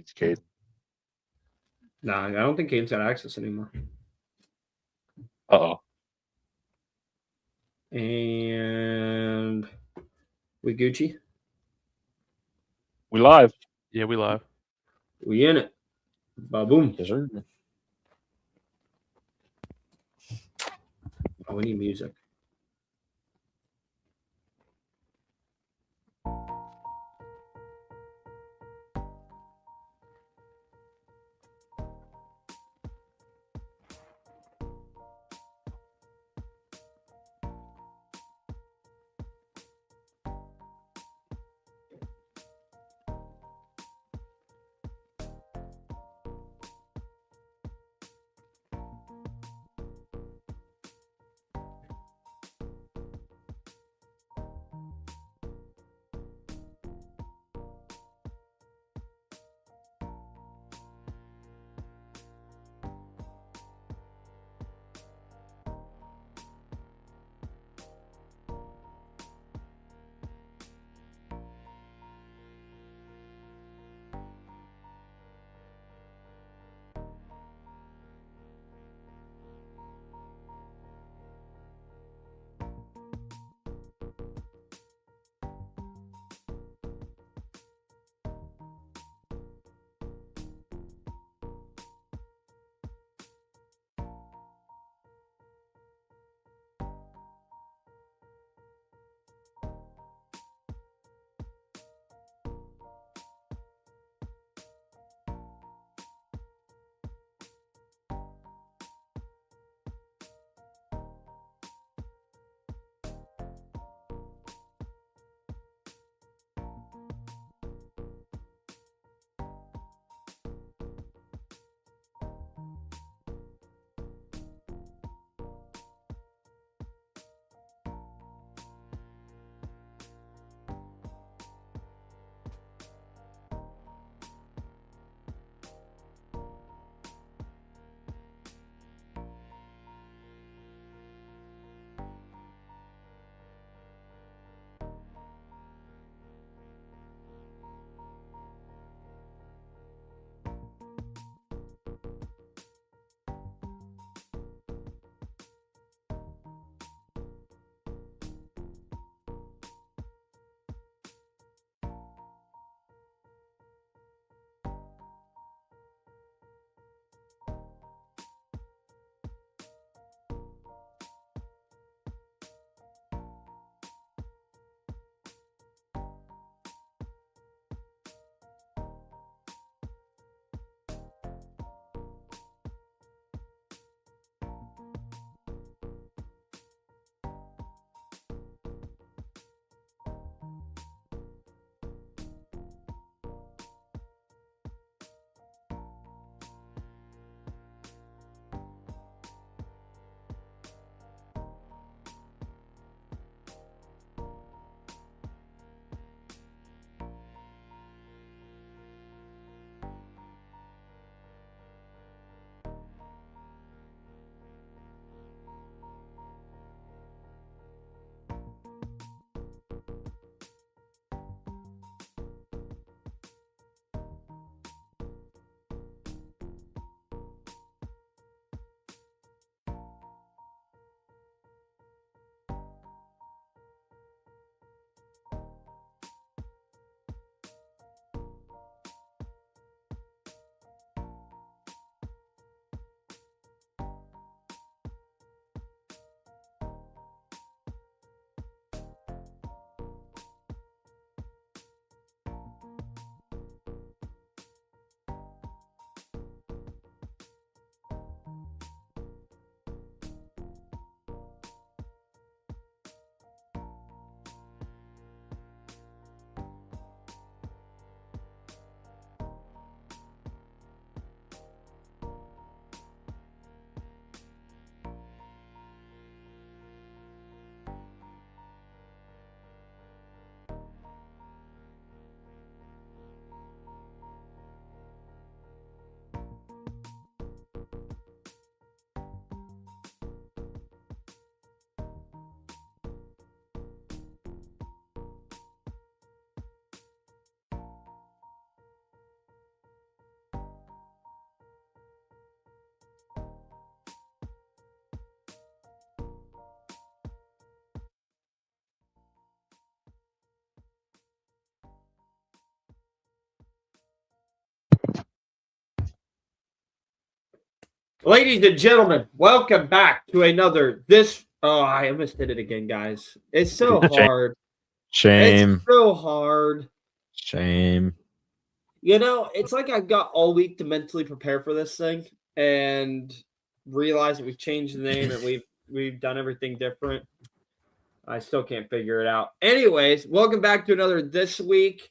It's Cade. Nah, I don't think Cade's got access anymore. Uh-oh. And we Gucci. We live. Yeah, we live. We in it. Ba-boom. Yes, sir. Oh, we need music. Ladies and gentlemen, welcome back to another I almost did it again, guys. It's so hard. Shame. It's so hard. Shame. You know, it's like I've got all week to mentally prepare for this thing and realize that we've changed the name and we've done everything different. I still can't figure it out. Anyways, welcome back to another This Week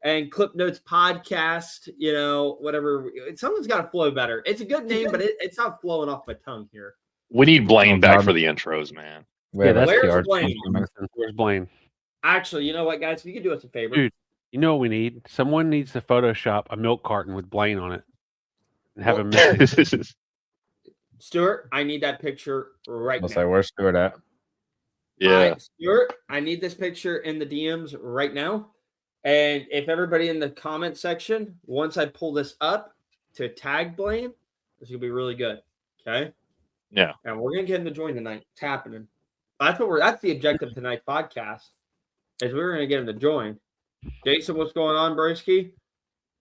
and Clip Notes podcast. You know, whatever. Someone's got to flow better. It's a good name, but it's not flowing off my tongue here. We need Blaine back for the intros, man. Yeah, that's Where's Blaine? Where's Blaine? Actually, you know what, guys? If you could do us a favor. Dude, you know what we need? Someone needs to Photoshop a milk carton with Blaine on it and have him miss it. Stuart, I need that picture right now. Say, where's Stuart at? Yeah. Stuart, I need this picture in the DMs right now. And if everybody in the comment section, once I pull this up to tag Blaine, this will be really good. Okay? Yeah. And we're gonna get him to join tonight. It's happening. That's the objective of tonight's podcast. Is we're gonna get him to join. Jason, what's going on, broski?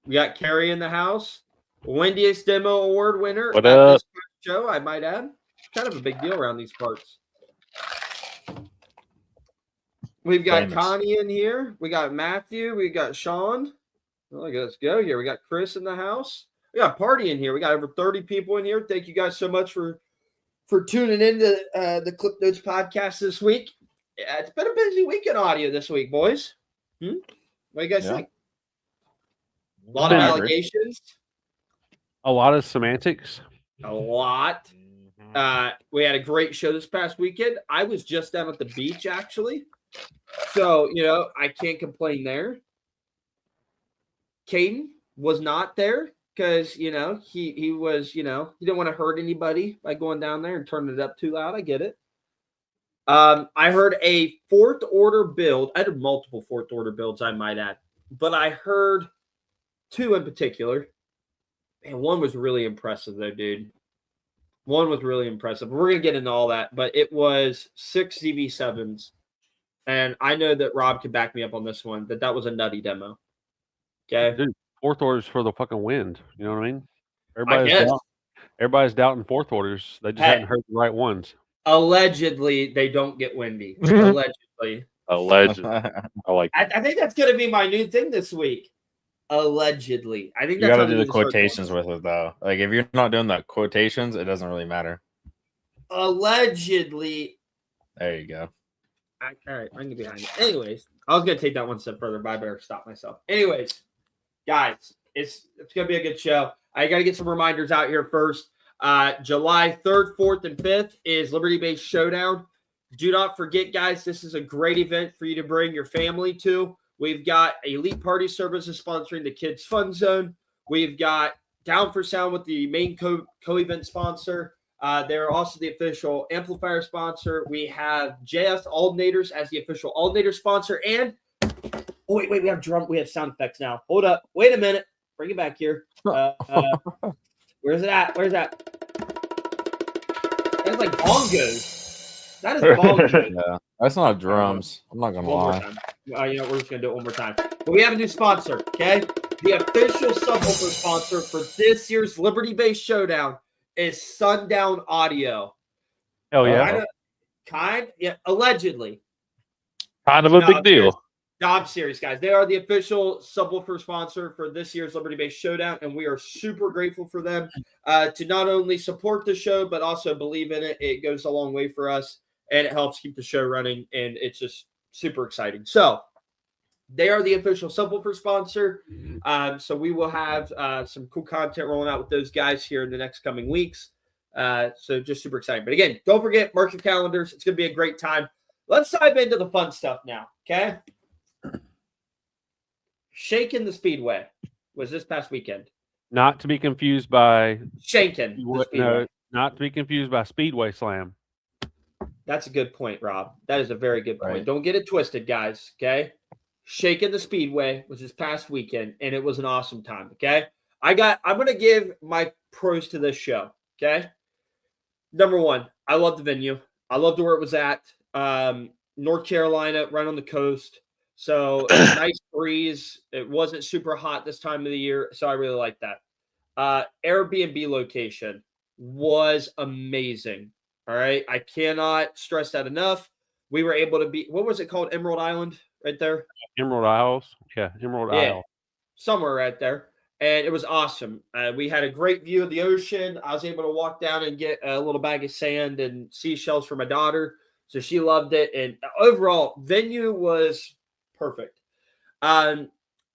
We got Carrie in the house. Wendy's Demo Award winner. What up? This show, I might add. Kind of a big deal around these parts. We've got Connie in here. We got Matthew. We got Sean. Oh, let's go here. We got Chris in the house. We got Party in here. We got over 30 people in here. Thank you guys so much for tuning in to the Clip Notes podcast this week. Yeah, it's been a busy week in audio this week, boys. What do you guys think? A lot of allegations. A lot of semantics. A lot. We had a great show this past weekend. I was just down at the beach, actually. So, you know, I can't complain there. Caden was not there because, you know, he was, you know, he didn't want to hurt anybody by going down there and turning it up too loud. I get it. I heard a fourth order build. I had multiple fourth order builds, I might add. But I heard two in particular. And one was really impressive, though, dude. One was really impressive. We're going to get into all that. But it was 6 ZV7s. And I know that Rob could back me up on this one, that was a nutty demo. Okay? Dude, fourth orders for the fucking wind. You know what I mean? Everybody's doubting fourth orders. They just hadn't heard the right ones. Allegedly, they don't get windy. Allegedly. I think that's going to be my new thing this week. Allegedly. I think that's you got to do the quotations with it, though. Like, if you're not doing the quotations, it doesn't really matter. Allegedly. There you go. All right, I'm going to be behind it. Anyways, I was going to take that one step further, but I better stop myself. Anyways, guys, it's going to be a good show. I got to get some reminders out here first. July 3rd, 4th, and 5th is LibertyBass Showdown. Do not forget, guys, this is a great event for you to bring your family to. We've got Elite Party Services sponsoring the Kids Fun Zone. We've got Down for Sound with the main co-event sponsor. They're also the official amplifier sponsor. We have JS Aldnators as the official Aldnator sponsor. And wait, we have sound effects now. Hold up. Wait a minute. Bring it back here. Where's it at? Where's that? That's like bongos. That is bongos. Yeah, that's not drums. I'm not gonna lie. You know, we're just gonna do it one more time. But we have a new sponsor, okay? The official subwoofer sponsor for this year's LibertyBass Showdown is Sundown Audio. Hell yeah. Allegedly. Kind of a big deal. No, I'm serious, guys. They are the official subwoofer sponsor for this year's LibertyBass Showdown, and we are super grateful for them to not only support the show, but also believe in it. It goes a long way for us, and it helps keep the show running, and it's just super exciting. So they are the official subwoofer sponsor. So we will have some cool content rolling out with those guys here in the next coming weeks. So just super exciting. But again, don't forget, mark your calendars. It's going to be a great time. Let's dive into the fun stuff now, okay? Shakin The Speedway was this past weekend. Not to be confused by Shakin The Speedway. No, not to be confused by Speedway Slam. That's a good point, Rob. That is a very good point. Right. Don't get it twisted, guys, okay? Shakin The Speedway was this past weekend, and it was an awesome time, okay? I'm going to give my pros to this show, okay? Number one, I love the venue. I loved where it was at. North Carolina, right on the coast. So nice breeze. It wasn't super hot this time of the year, so I really like that. Airbnb location. was amazing. All right. I cannot stress that enough. We were able to be, what was it called? Emerald Island right there? Emerald Isles. Yeah, Emerald Yeah. Isle. Somewhere right there. And it was awesome. We had a great view of the ocean. I was able to walk down and get a little bag of sand and seashells for my daughter. So she loved it. And overall, venue was perfect. I'm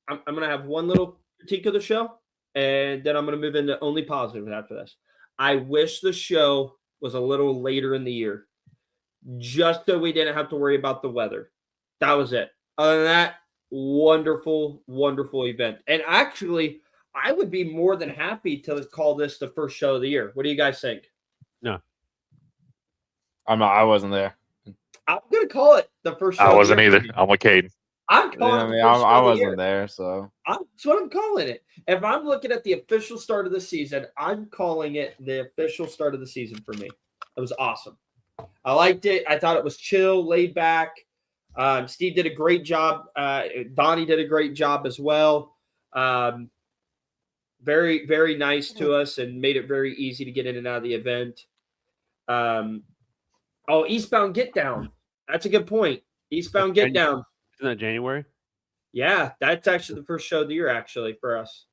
going to have one little critique of the show, and then I'm going to move into only positive after this. I wish the show was a little later in the year, just so we didn't have to worry about the weather. That was it. Other than that, wonderful, wonderful event. And actually, I would be more than happy to call this the first show of the year. What do you guys think? No, I wasn't there. I'm going to call it the first show. I of the wasn't year. either. I'm with Caden. I'm Yeah, calling I it mean, the first show I of the year. wasn't there, so That's what I'm calling it. If I'm looking at the official start of the season, I'm calling it the official start of the season for me. It was awesome. I liked it. I thought it was chill, laid back. Steve did a great job. Donnie did a great job as well. Very, very nice to us and made it very easy to get in and out of the event. Eastbound Get Down. That's a good point. Eastbound Get Down. Isn't that January? Yeah, that's actually the first show of the year, actually, for us.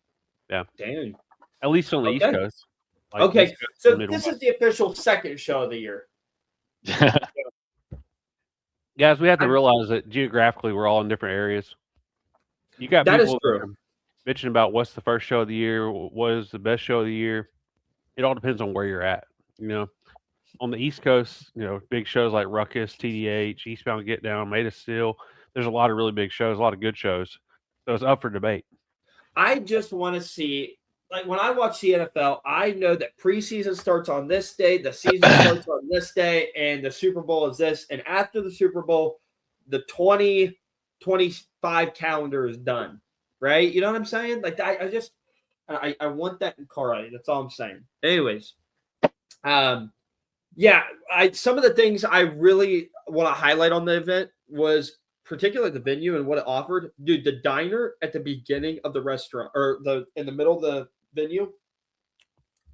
Yeah. Damn. At least on the East Coast. Okay, East Coast so and this Midwest. is the official second show of the year. Guys, we have to realize that geographically we're all in different areas. You got That is people true. that are bitching about what's the first show of the year, what is the best show of the year. It all depends on where you're at. You know, on the East Coast, you know, big shows like Ruckus, TDH, Eastbound Get Down, Made of Steel. There's a lot of really big shows, a lot of good shows. So it's up for debate. I just want to see, like when I watch the NFL, I know that preseason starts on this day, the season starts on this day, and the Super Bowl is this. And after the Super Bowl, the 2025 calendar is done, right? You know what I'm saying? Like I want that in car riding. That's all I'm saying. Anyways, some of the things I really want to highlight on the event was particularly the venue and what it offered. Dude, the diner at the beginning of the restaurant or in the middle of the venue,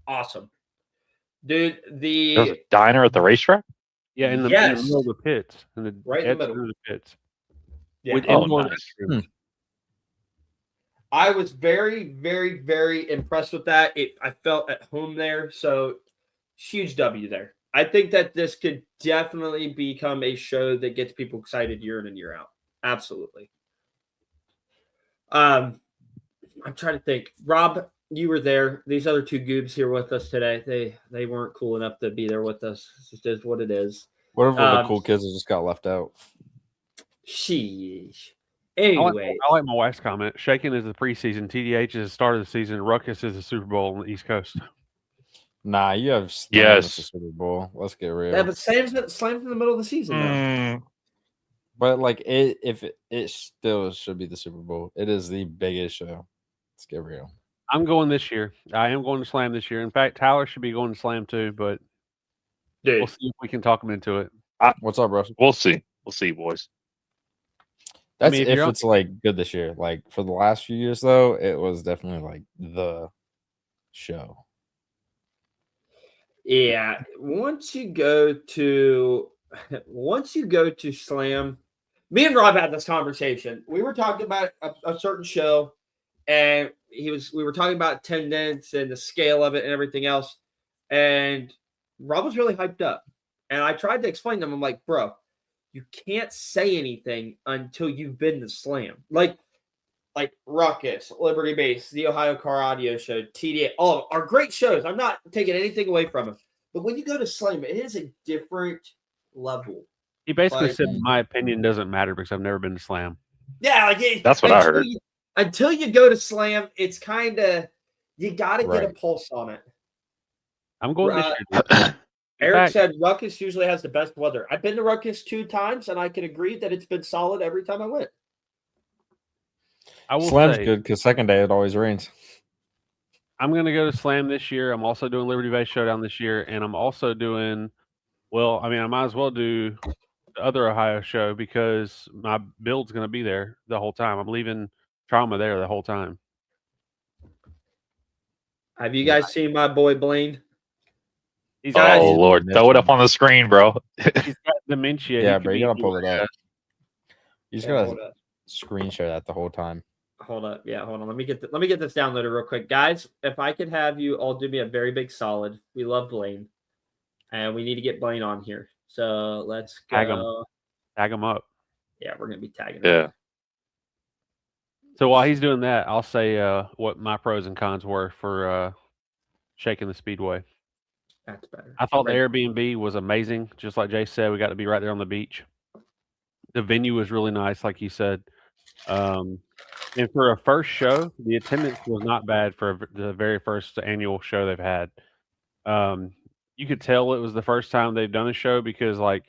awesome. Dude, There's a diner at the racetrack? Yeah, in the Yes. middle of the pits. Right in the middle. Of the pits. Yeah. With Oh, indoor nice. restrooms. I was very, very, very impressed with that. I felt at home there. So huge W there. I think that this could definitely become a show that gets people excited year in and year out. Absolutely. I'm trying to think. Rob, you were there. These other two goobs here with us today. They weren't cool enough to be there with us. It's just is what it is. what if the cool kids that just got left out? Sheesh. I Anyway, like my wife's comment. Shakin is the preseason. TDH is the start of the season. Ruckus is the Super Bowl on the East Coast. Nah, you have Yes. the Super Bowl. Let's get real. yeah, but slam's in the middle of the season now. Mm, But like it still should be the Super Bowl. It is the biggest show. Let's get real. I'm going this year. I am going to Slam this year. In fact, Tyler should be going to Slam too, but Dude, we'll see if we can talk him into it. What's up, bro? we'll see. We'll see, boys. That's mean, if if you're on- it's like good this year. Like for the last few years though, it was definitely like the show. yeah. Once you go to Slam, me and Rob had this conversation. We were talking about a certain show, and we were talking about attendance and the scale of it and everything else. And Rob was really hyped up. And I tried to explain to him, I'm like, bro, you can't say anything until you've been to Slam. Like Ruckus, LibertyBass, the Ohio Car Audio Show, TDA, all are great shows. I'm not taking anything away from them. But when you go to Slam, it is a different level. He basically Like- said, my opinion doesn't matter because I've never been to Slam. Yeah, That's what I heard. Until you go to Slam, it's kind of you got to get a Right. pulse on it. I'm going this Right. year. dude. In Eric fact, said Ruckus usually has the best weather. I've been to Ruckus 2 times, and I can agree that it's been solid every time I went. I will Slam's say, good because second day it always rains. I'm going to go to Slam this year. I'm also doing LibertyBass Showdown this year, and I'm also doing, I might as well do the other Ohio show because my build's going to be there the whole time. I'm leaving Trauma there the whole time. Have you guys seen my boy Blaine? He's Guys, Oh he's Lord, throw it up on the screen, bro. he's got dementia. Yeah, He bro, could you be gotta pull it anywhere. up. You just Yeah, gotta hold up. screen share that the whole time. Hold up. Yeah, hold on. Let me get this downloaded real quick. Guys, if I could have you all do me a very big solid. We love Blaine. And we need to get Blaine on here. So let's go. Tag him up. Yeah, we're gonna be tagging him. Yeah. So while he's doing that, I'll say what my pros and cons were for Shakin the Speedway. That's better. I thought the Airbnb was amazing. Just like Jay said, we got to be right there on the beach. The venue was really nice, like you said. And for a first show, the attendance was not bad for the very first annual show they've had. You could tell it was the first time they've done a show because, like,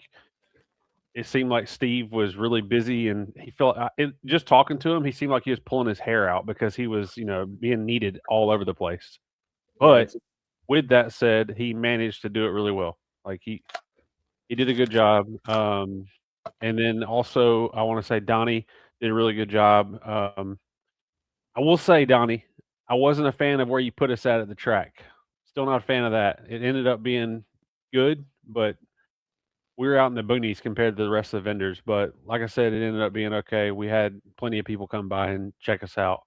it seemed like Steve was really busy, and he felt just talking to him, he seemed like he was pulling his hair out because he was, being needed all over the place. But with that said, he managed to do it really well. Like he did a good job. And then also, I want to say Donnie did a really good job. I will say, Donnie, I wasn't a fan of where you put us at the track. Still not a fan of that. It ended up being good, but we were out in the boonies compared to the rest of the vendors. But like I said, it ended up being okay. We had plenty of people come by and check us out.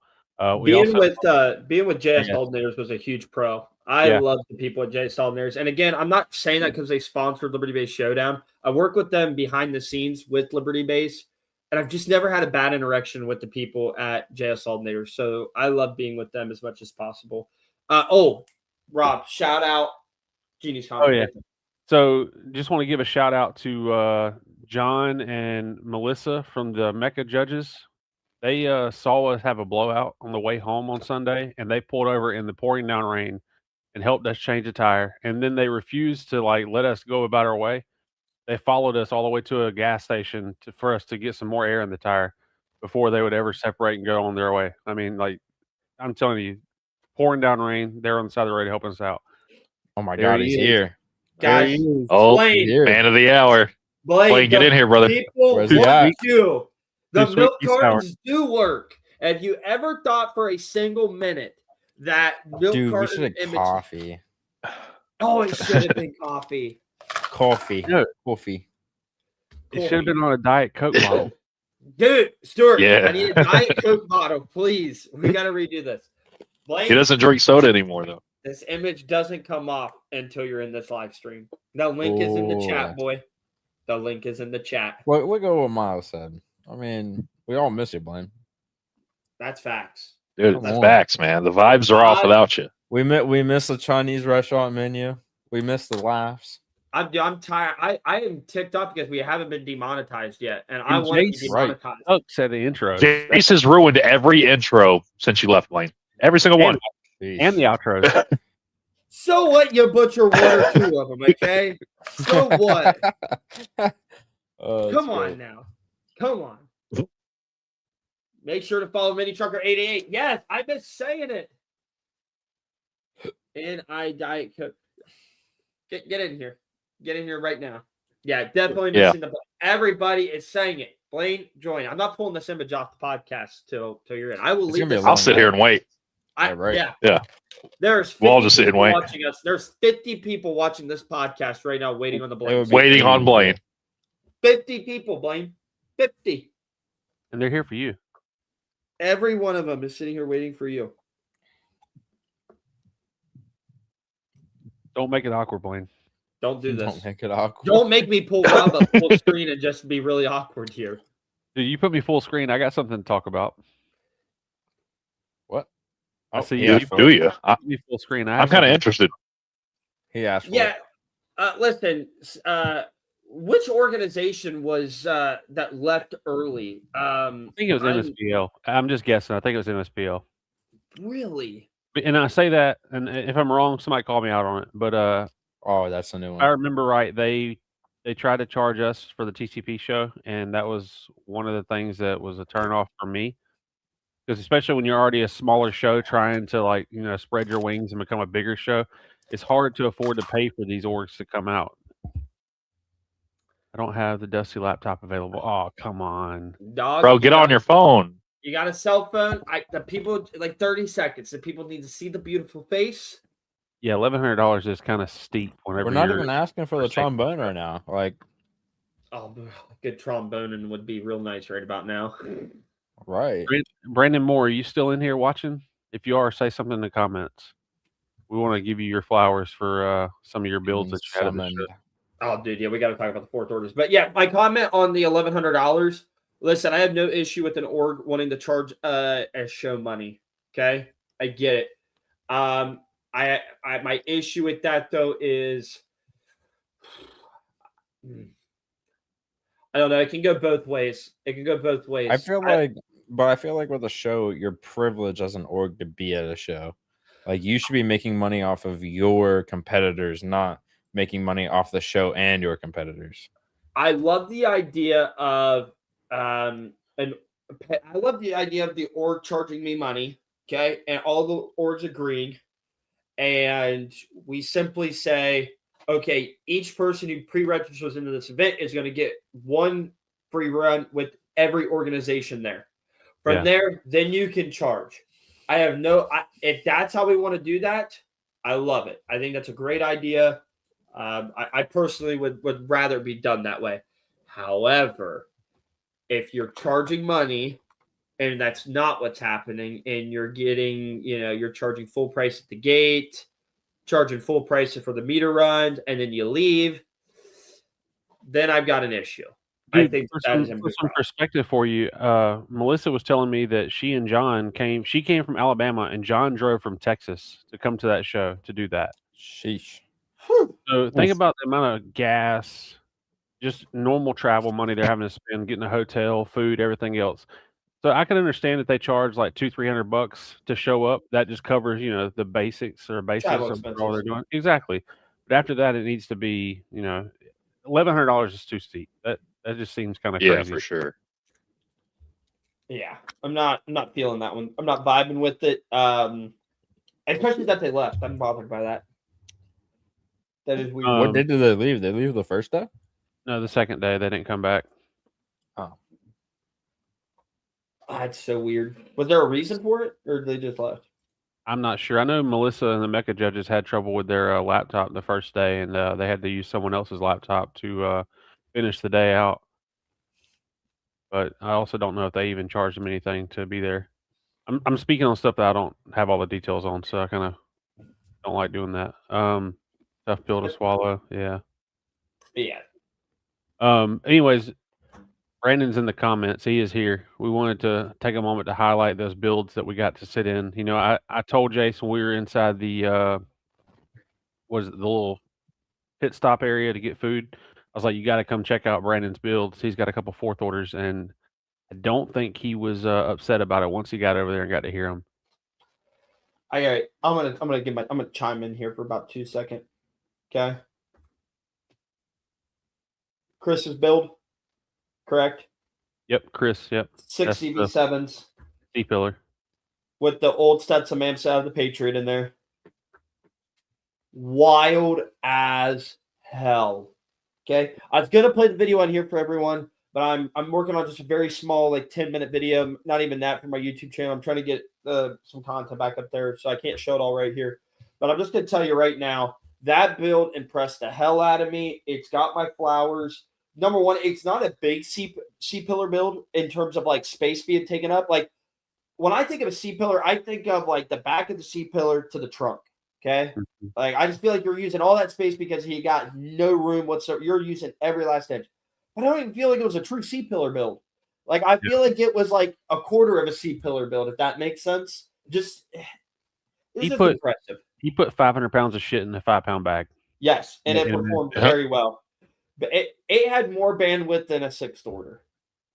Being with JS Yeah. Aldnators was a huge pro. I love the people at JS Aldnators. And again, I'm not saying that because they sponsored LibertyBass Showdown. I work with them behind the scenes with LibertyBass, and I've just never had a bad interaction with the people at JS Aldnators. So I love being with them as much as possible. Rob, shout out Genie's comment. Oh, yeah. So just want to give a shout out to John and Melissa from the Mecca Judges. They saw us have a blowout on the way home on Sunday, and they pulled over in the pouring down rain and helped us change a tire. And then they refused to let us go about our way. They followed us all the way to a gas station for us to get some more air in the tire before they would ever separate and go on their way. I mean, I'm telling you, pouring down rain, they're on the side of the road helping us out. Oh my There God, he he's is. here. Guys, Oh, Blaine, man of the hour. Blaine, get in here, brother. People Where's he want at? you. The Too milk sweet, too sour. cartons do work. Have you ever thought for a single minute that milk Dude, we carton should have image? coffee. Oh, it should have been coffee. Coffee. Yeah. Coffee. It should have been on a Diet Coke bottle. Dude, Stuart, Yeah. I need a Diet Coke bottle, please. We got to redo this. Blaine, He doesn't drink soda anymore, though. this image doesn't come off until you're in this live stream. The link is in the chat, boy. The link is in the chat. Well, look at what Miles said. I mean, we all miss you, Blaine. That's facts. Dude, Come it's on. facts, man. The vibes are off without you. We miss the Chinese restaurant menu. We miss the laughs. I'm tired. I am ticked off because we haven't been demonetized yet, and I And want to be Jake's right. demonetized. Oh, said the intro. Jace has ruined every intro since you left, Blaine. Every single one. And the outros. So what? You butcher one or two of them, okay? So what? Come on now. Come on. Make sure to follow Mini Trucker 88. Yes, I miss saying it. And I Diet Coke. Get in here. Get in here right now. Yeah, definitely missing the. Everybody is saying it. Blaine, join. I'm not pulling this image off the podcast till you're in. I will leave this. I'll sit here and wait. Yeah. There's 50 We'll all just sit and people wait. watching us. There's 50 people watching this podcast right now, waiting on the Blaine. Waiting on Blaine. 50 people, Blaine. 50. And they're here for you. Every one of them is sitting here waiting for you. Don't make it awkward, Blaine. Don't do this. Don't make it awkward. Don't make me pull Rob up full screen and just be really awkward here. Dude, you put me full screen. I got something to talk about. What? I see yeah, you. Do you? Put me full screen. I'm kind of interested. He asked for Yeah. it. Listen, which organization was that left early? I think it was MSPL. I'm just guessing. I think it was MSPL. Really? And I say that, and if I'm wrong, somebody call me out on it. But Oh, that's a new one. I remember right, they tried to charge us for the TCP show, and that was one of the things that was a turnoff for me. Because especially when you're already a smaller show, trying to spread your wings and become a bigger show, it's hard to afford to pay for these orgs to come out. I don't have the Dusty laptop available. Oh, come on, Dog, Bro, get on your phone. You got a cell phone? The people 30 seconds. The people need to see the beautiful face. Yeah, $1,100 is kind of steep. Whenever We're not you're even asking for the second trombone right now. Like, Oh, good tromboning would be real nice right about now. right. Brandon Moore, are you still in here watching? If you are, say something in the comments. We want to give you your flowers for some of your builds that you had at the show. Summoned. Oh, dude, yeah, we got to talk about the fourth orders. But yeah, my comment on the $1,100. Listen, I have no issue with an org wanting to charge as show money. Okay, I get it. I my issue with that though is, I don't know. It can go both ways. It can go both ways. I feel like with a show, you're privileged as an org to be at a show. Like, you should be making money off of your competitors, not making money off the show and your competitors. I love the idea of I love the idea of the org charging me money, okay, and all the orgs agreeing, and we simply say, okay, each person who pre-registers into this event is going to get one free run with every organization there. From there, then you can charge. I have if that's how we want to do that, I love it. I think that's a great idea. I personally would rather be done that way. However, if you're charging money and that's not what's happening, and you're getting, you're charging full price at the gate, charging full price for the meter runs, and then you leave, then I've got an issue. Dude, I think for that is some perspective for you, Melissa was telling me that she and John came from Alabama, and John drove from Texas to come to that show to do that. Sheesh. So think about the amount of gas, just normal travel money they're having to spend, getting a hotel, food, everything else. So I can understand that they charge like $200-300 to show up. That just covers, the basics or basis Travel of all expenses. they're doing. Exactly. But after that, it needs to be, $1,100 is too steep. That just seems kind of crazy. Yeah, for sure. Yeah, I'm not feeling that one. I'm not vibing with it. Especially that they left. I'm bothered by that. That is weird. What day did they leave? They leave the first day? No, the second day they didn't come back. Oh. That's so weird. Was there a reason for it, or did they just left? I'm not sure. I know Melissa and the Mecca judges had trouble with their laptop the first day, and they had to use someone else's laptop to finish the day out. But I also don't know if they even charged them anything to be there. I'm speaking on stuff that I don't have all the details on, so I kind of don't like doing that. Tough pill to swallow. Yeah. Yeah. Anyways, Brandon's in the comments. He is here. We wanted to take a moment to highlight those builds that we got to sit in. I told Jason we were inside the the little pit stop area to get food. I was like, you got to come check out Brandon's builds. He's got a couple fourth orders, and I don't think he was upset about it once he got over there and got to hear them. I'm gonna chime in here for about 2 seconds. Okay. Chris's build, correct? Yep, Chris. Yep. 6 CV7s. C-pillar. With the old Stetson Amps out of the Patriot in there. Wild as hell. Okay. I was gonna play the video on here for everyone, but I'm working on just a very small, like 10-minute video. Not even that, for my YouTube channel. I'm trying to get some content back up there, so I can't show it all right here. But I'm just gonna tell you right now, that build impressed the hell out of me. It's got my flowers. Number one, it's not a big C-pillar build in terms of like space being taken up. Like, when I think of a C-pillar, I think of like the back of the C-pillar to the trunk. Okay. Mm-hmm. Like, I just feel like you're using all that space because you got no room whatsoever. You're using every last inch. But I don't even feel like it was a true C-pillar build. Like, I feel like it was like a quarter of a C-pillar build, if that makes sense. Just, this is impressive. He put 500 pounds of shit in a 5-pound bag. Yes, and it performed very well. But it had more bandwidth than a sixth order.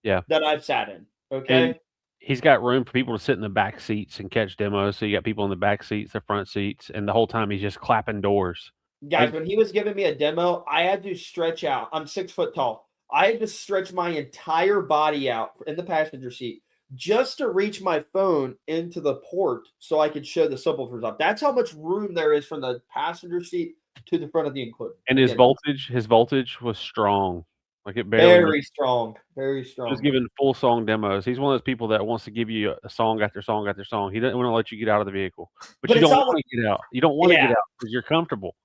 Yeah. That I've sat in. Okay. And he's got room for people to sit in the back seats and catch demos. So you got people in the back seats, the front seats, and the whole time he's just clapping doors. Guys, when he was giving me a demo, I had to stretch out. I'm 6 foot tall. I had to stretch my entire body out in the passenger seat just to reach my phone into the port so I could show the subwoofers up. That's how much room there is from the passenger seat to the front of the enclosure. And his voltage was strong. Like it barely. Very strong. Very strong. Just giving full song demos. He's one of those people that wants to give you a song after song after song. He doesn't want to let you get out of the vehicle, but you it's don't not want to get out. You don't want to Yeah. get out because you're comfortable.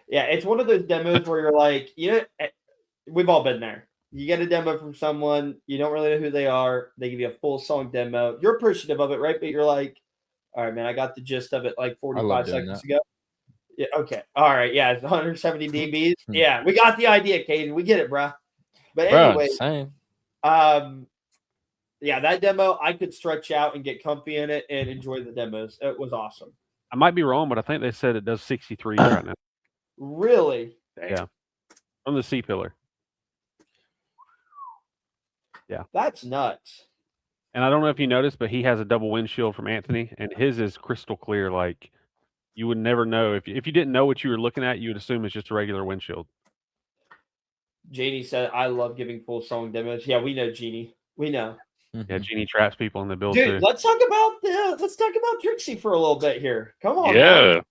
Yeah, it's one of those demos where you're like, we've all been there. You get a demo from someone, you don't really know who they are. They give you a full song demo. You're appreciative of it, right? But you're like, all right, man, I got the gist of it like 45 seconds ago. Yeah, okay. All right, yeah, it's 170 dBs. Yeah, we got the idea, Caden. We get it, bro. But anyway, yeah, that demo, I could stretch out and get comfy in it and enjoy the demos. It was awesome. I might be wrong, but I think they said it does 63 right now. Really? Yeah. From the C-pillar. Yeah. That's nuts. And I don't know if you noticed, but he has a double windshield from Anthony, and his is crystal clear. Like, you would never know. If you didn't know what you were looking at, you would assume it's just a regular windshield. Jeannie said, I love giving full song demos. Yeah, we know Jeannie. We know. Yeah, Jeannie traps people in the build Dude, too. let's talk about Trixie for a little bit here. Come on. Yeah. Man.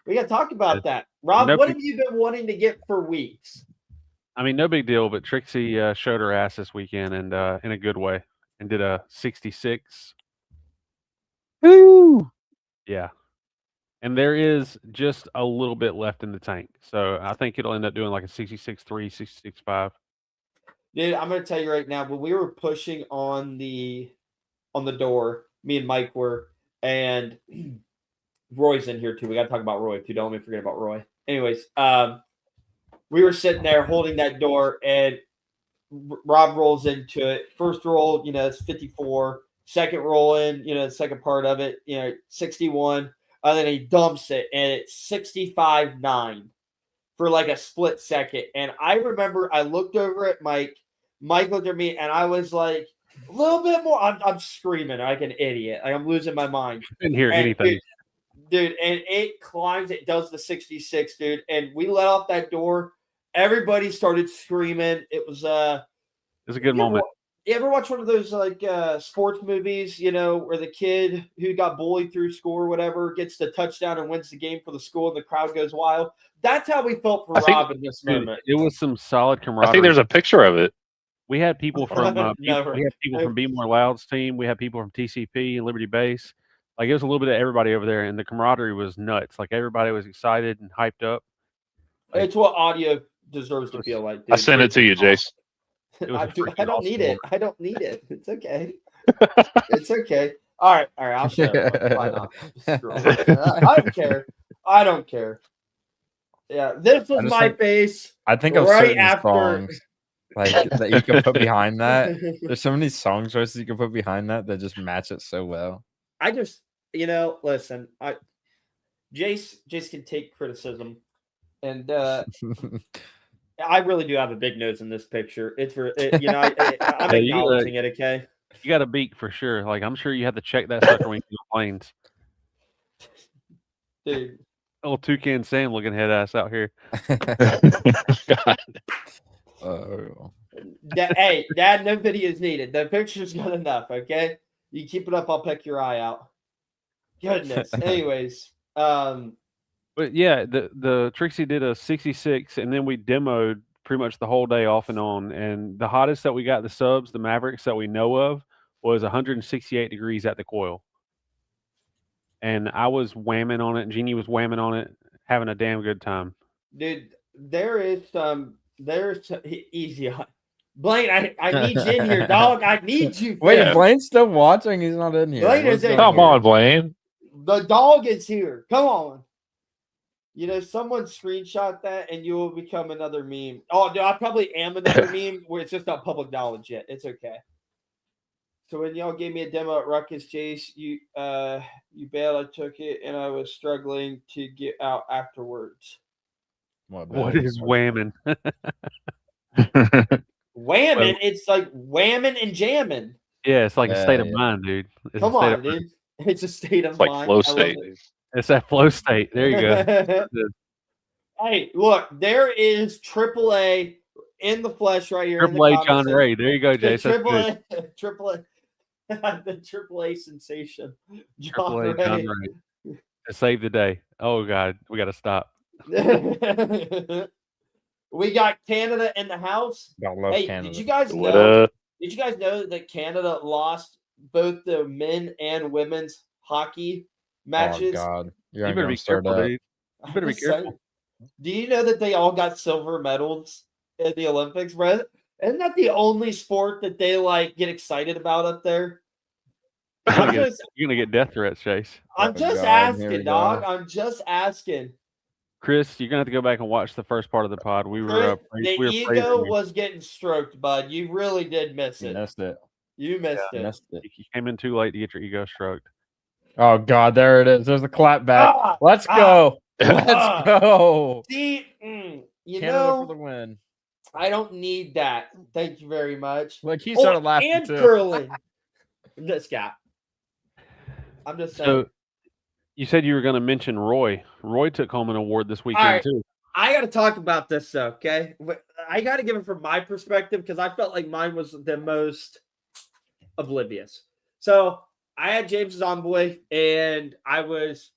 We got to talk about that. Rob, what have you been wanting to get for weeks? I mean, no big deal, but Trixie showed her ass this weekend and in a good way and did a 66. Woo! Yeah. And there is just a little bit left in the tank. So I think it'll end up doing like a 66.3, 66.5. Dude, I'm going to tell you right now, when we were pushing on the door, me and Mike were, and Roy's in here too. We got to talk about Roy too. Don't let me forget about Roy. Anyways, we were sitting there holding that door, and Rob rolls into it. First roll, it's 54. Second roll in, the second part of it, 61. And then he dumps it, and it's 65.9 for like a split second. And I remember I looked over at Mike. Mike looked at me, and I was like, a little bit more. I'm screaming like an idiot. Like I'm losing my mind. Didn't hear anything. Dude, and it climbs. It does the 66, dude. And we let off that door. Everybody started screaming. It was a good moment. You ever watch one of those like sports movies, where the kid who got bullied through school or whatever gets the touchdown and wins the game for the school and the crowd goes wild? That's how we felt for Rob in this moment. It was some solid camaraderie. I think there's a picture of it. We had people from from Be More Loud's team. We had people from TCP and LibertyBass. Like it was a little bit of everybody over there, and the camaraderie was nuts. Like everybody was excited and hyped up. Like, it's what audio deserves to feel like. Dude. I sent it to you, Jace. I don't need it. I don't need it. It's okay. It's okay. All right. I'll share it. Why not? I don't care. Yeah, this was my face. I think of right certain after songs like that you can put behind that. There's so many song choices you can put behind that just match it so well. I just, listen. Jace can take criticism, and I really do have a big nose in this picture. It's for I'm acknowledging it. Okay, you got a beak for sure. Like I'm sure you have to check that sucker when you do planes. Dude, little Toucan Sam looking head ass out here. Oh. Hey, Dad, no videos needed. The picture's good enough. Okay, you keep it up. I'll pick your eye out. Goodness. Anyways, But yeah, the Trixie did a 66, and then we demoed pretty much the whole day off and on. And the hottest that we got, the subs, the Mavericks that we know of, was 168 degrees at the coil. And I was whamming on it, and Jeannie was whamming on it, having a damn good time. Dude, there's easy. Blaine, I need you in here, dog. I need you. Wait, Blaine's still watching? He's not in here. Blaine is in Come on, Blaine. The dog is here. Come on. Someone screenshot that and you will become another meme. Oh, dude, I probably am another meme where it's just not public knowledge yet. It's okay. So when y'all gave me a demo at Ruckus, Jace, you bailed. I took it and I was struggling to get out afterwards. What is whamming? Whamming? It's like whamming and jamming. Yeah, it's like a state of mind, dude. Come on, dude. It's a state of mind. Like flow state. It's that flow state. There you go. Hey, look, there is AAA in the flesh right here. AAA John Ray. There you go, Jason. AAA, the AAA sensation. John Ray. To save the day. Oh God, we got to stop. We got Canada in the house. I love Hey, Canada. did you guys What know? up? Did you guys know that Canada lost both the men and women's hockey matches? Oh God, you're You gonna better get be them stirred careful, up. dude. You better be careful. Do you know that they all got silver medals at the Olympics, bro? Isn't that the only sport that they like get excited about up there? I'm You're just, gonna get death threats, Chase. I'm Oh, just God, here we asking, dog. go. I'm just asking. Chris, you're gonna have to go back and watch the first part of the pod. We were The we were ego praising you. was getting stroked, bud. You really did miss You it. missed it. You missed it. Missed it. You came in too late to get your ego stroked. Oh God, there it is. There's the clap back. Ah, Let's go. Let's ah. go. See, you Canada for know, the win. I don't need that. Thank you very much. Like he started laughing and too. curling. This guy. I'm just saying. So you said you were gonna mention Roy. Roy took home an award this weekend right. too. I got to talk about this though, okay? I got to give it from my perspective because I felt like mine was the most oblivious. So I had James's Envoy, and I was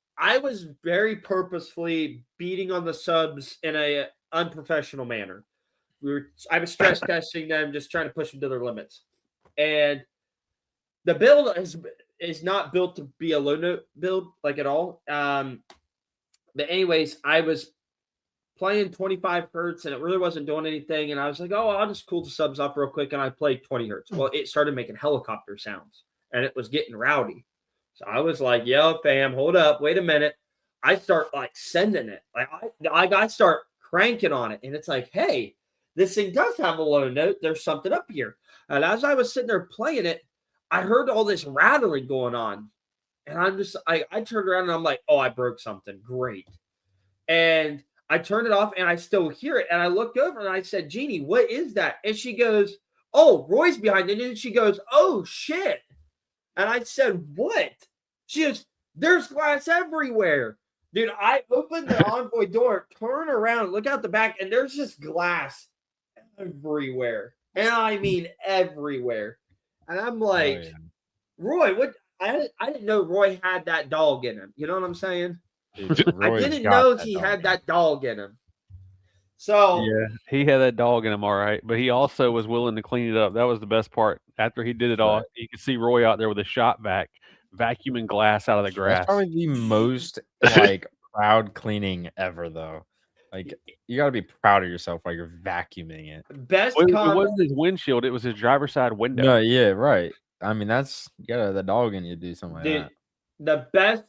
very purposefully beating on the subs in a unprofessional manner. I was stress testing them, just trying to push them to their limits, and the build is not built to be a low note build like at all. But anyways, I was playing 25 hertz and it really wasn't doing anything. And I was like, oh, I'll just cool the subs up real quick. And I played 20 hertz. Well, it started making helicopter sounds and it was getting rowdy. So I was like, yo, fam, hold up. Wait a minute. I start like sending it. I start cranking on it. And it's like, hey, this thing does have a low note. There's something up here. And as I was sitting there playing it, I heard all this rattling going on. And I'm just, I turned around and I'm like, oh, I broke something. Great. And I turned it off and I still hear it. And I looked over and I said, Jeannie, what is that? And she goes, oh, Roy's behind it. And she goes, oh, shit. And I said, what? She goes, there's glass everywhere. Dude, I opened the Envoy door, turn around, look out the back, and there's just glass everywhere. And I mean everywhere. And I'm like, Oh, yeah. Roy, what? I didn't know Roy had that dog in him. You know what I'm saying? Dude, I Roy's didn't got know that he dog had in that dog in him. So Yeah, he had that dog in him, all right. But he also was willing to clean it up. That was the best part. After he did it all, Right. you could see Roy out there with a shot vac, vacuuming glass out of the grass. That's probably the most like proud cleaning ever, though. Like you got to be proud of yourself while you're vacuuming it. best Well, it comment. wasn't his windshield; it was his driver's side window. No, yeah, right. I mean, that's you got the dog in you to do something like Dude, that. the best.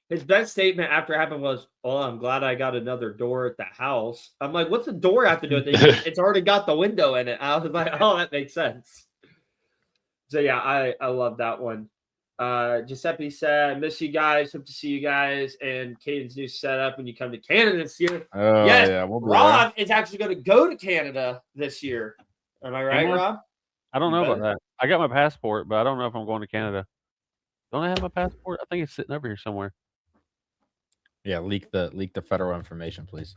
His best statement after it happened was, "Oh, I'm glad I got another door at the house." I'm like, "What's the door have to do with it?" It's already got the window in it. I was like, "Oh, that makes sense." So yeah, I love that one. Giuseppe said, "I miss you guys. Hope to see you guys and Caden's new setup when you come to Canada this year." Oh Yes, yeah, we'll be Rob is actually going to go to Canada this year. Am I right, Am I? Rob? I don't You know about better. that. I got my passport, but I don't know if I'm going to Canada. Don't I have my passport? I think it's sitting over here somewhere. Yeah, leak the federal information, please.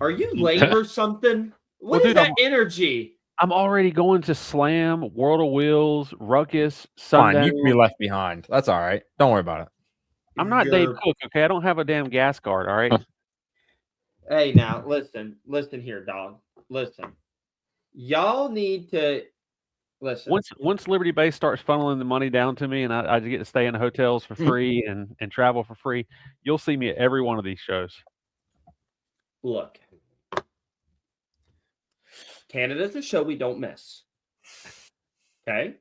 Are you lame or something? What Well, is dude, that energy? I'm already going to Slam, World of Wheels, Ruckus, Fine, Sundown. you can be left behind. That's all right. Don't worry about it. I'm not Dave Cook, okay? I don't have a damn gas card, all right? Hey, now listen here, dog. Listen, y'all need to listen. Once Liberty Base starts funneling the money down to me and I get to stay in hotels for free and travel for free, you'll see me at every one of these shows. Look, Canada's a show we don't miss. Okay,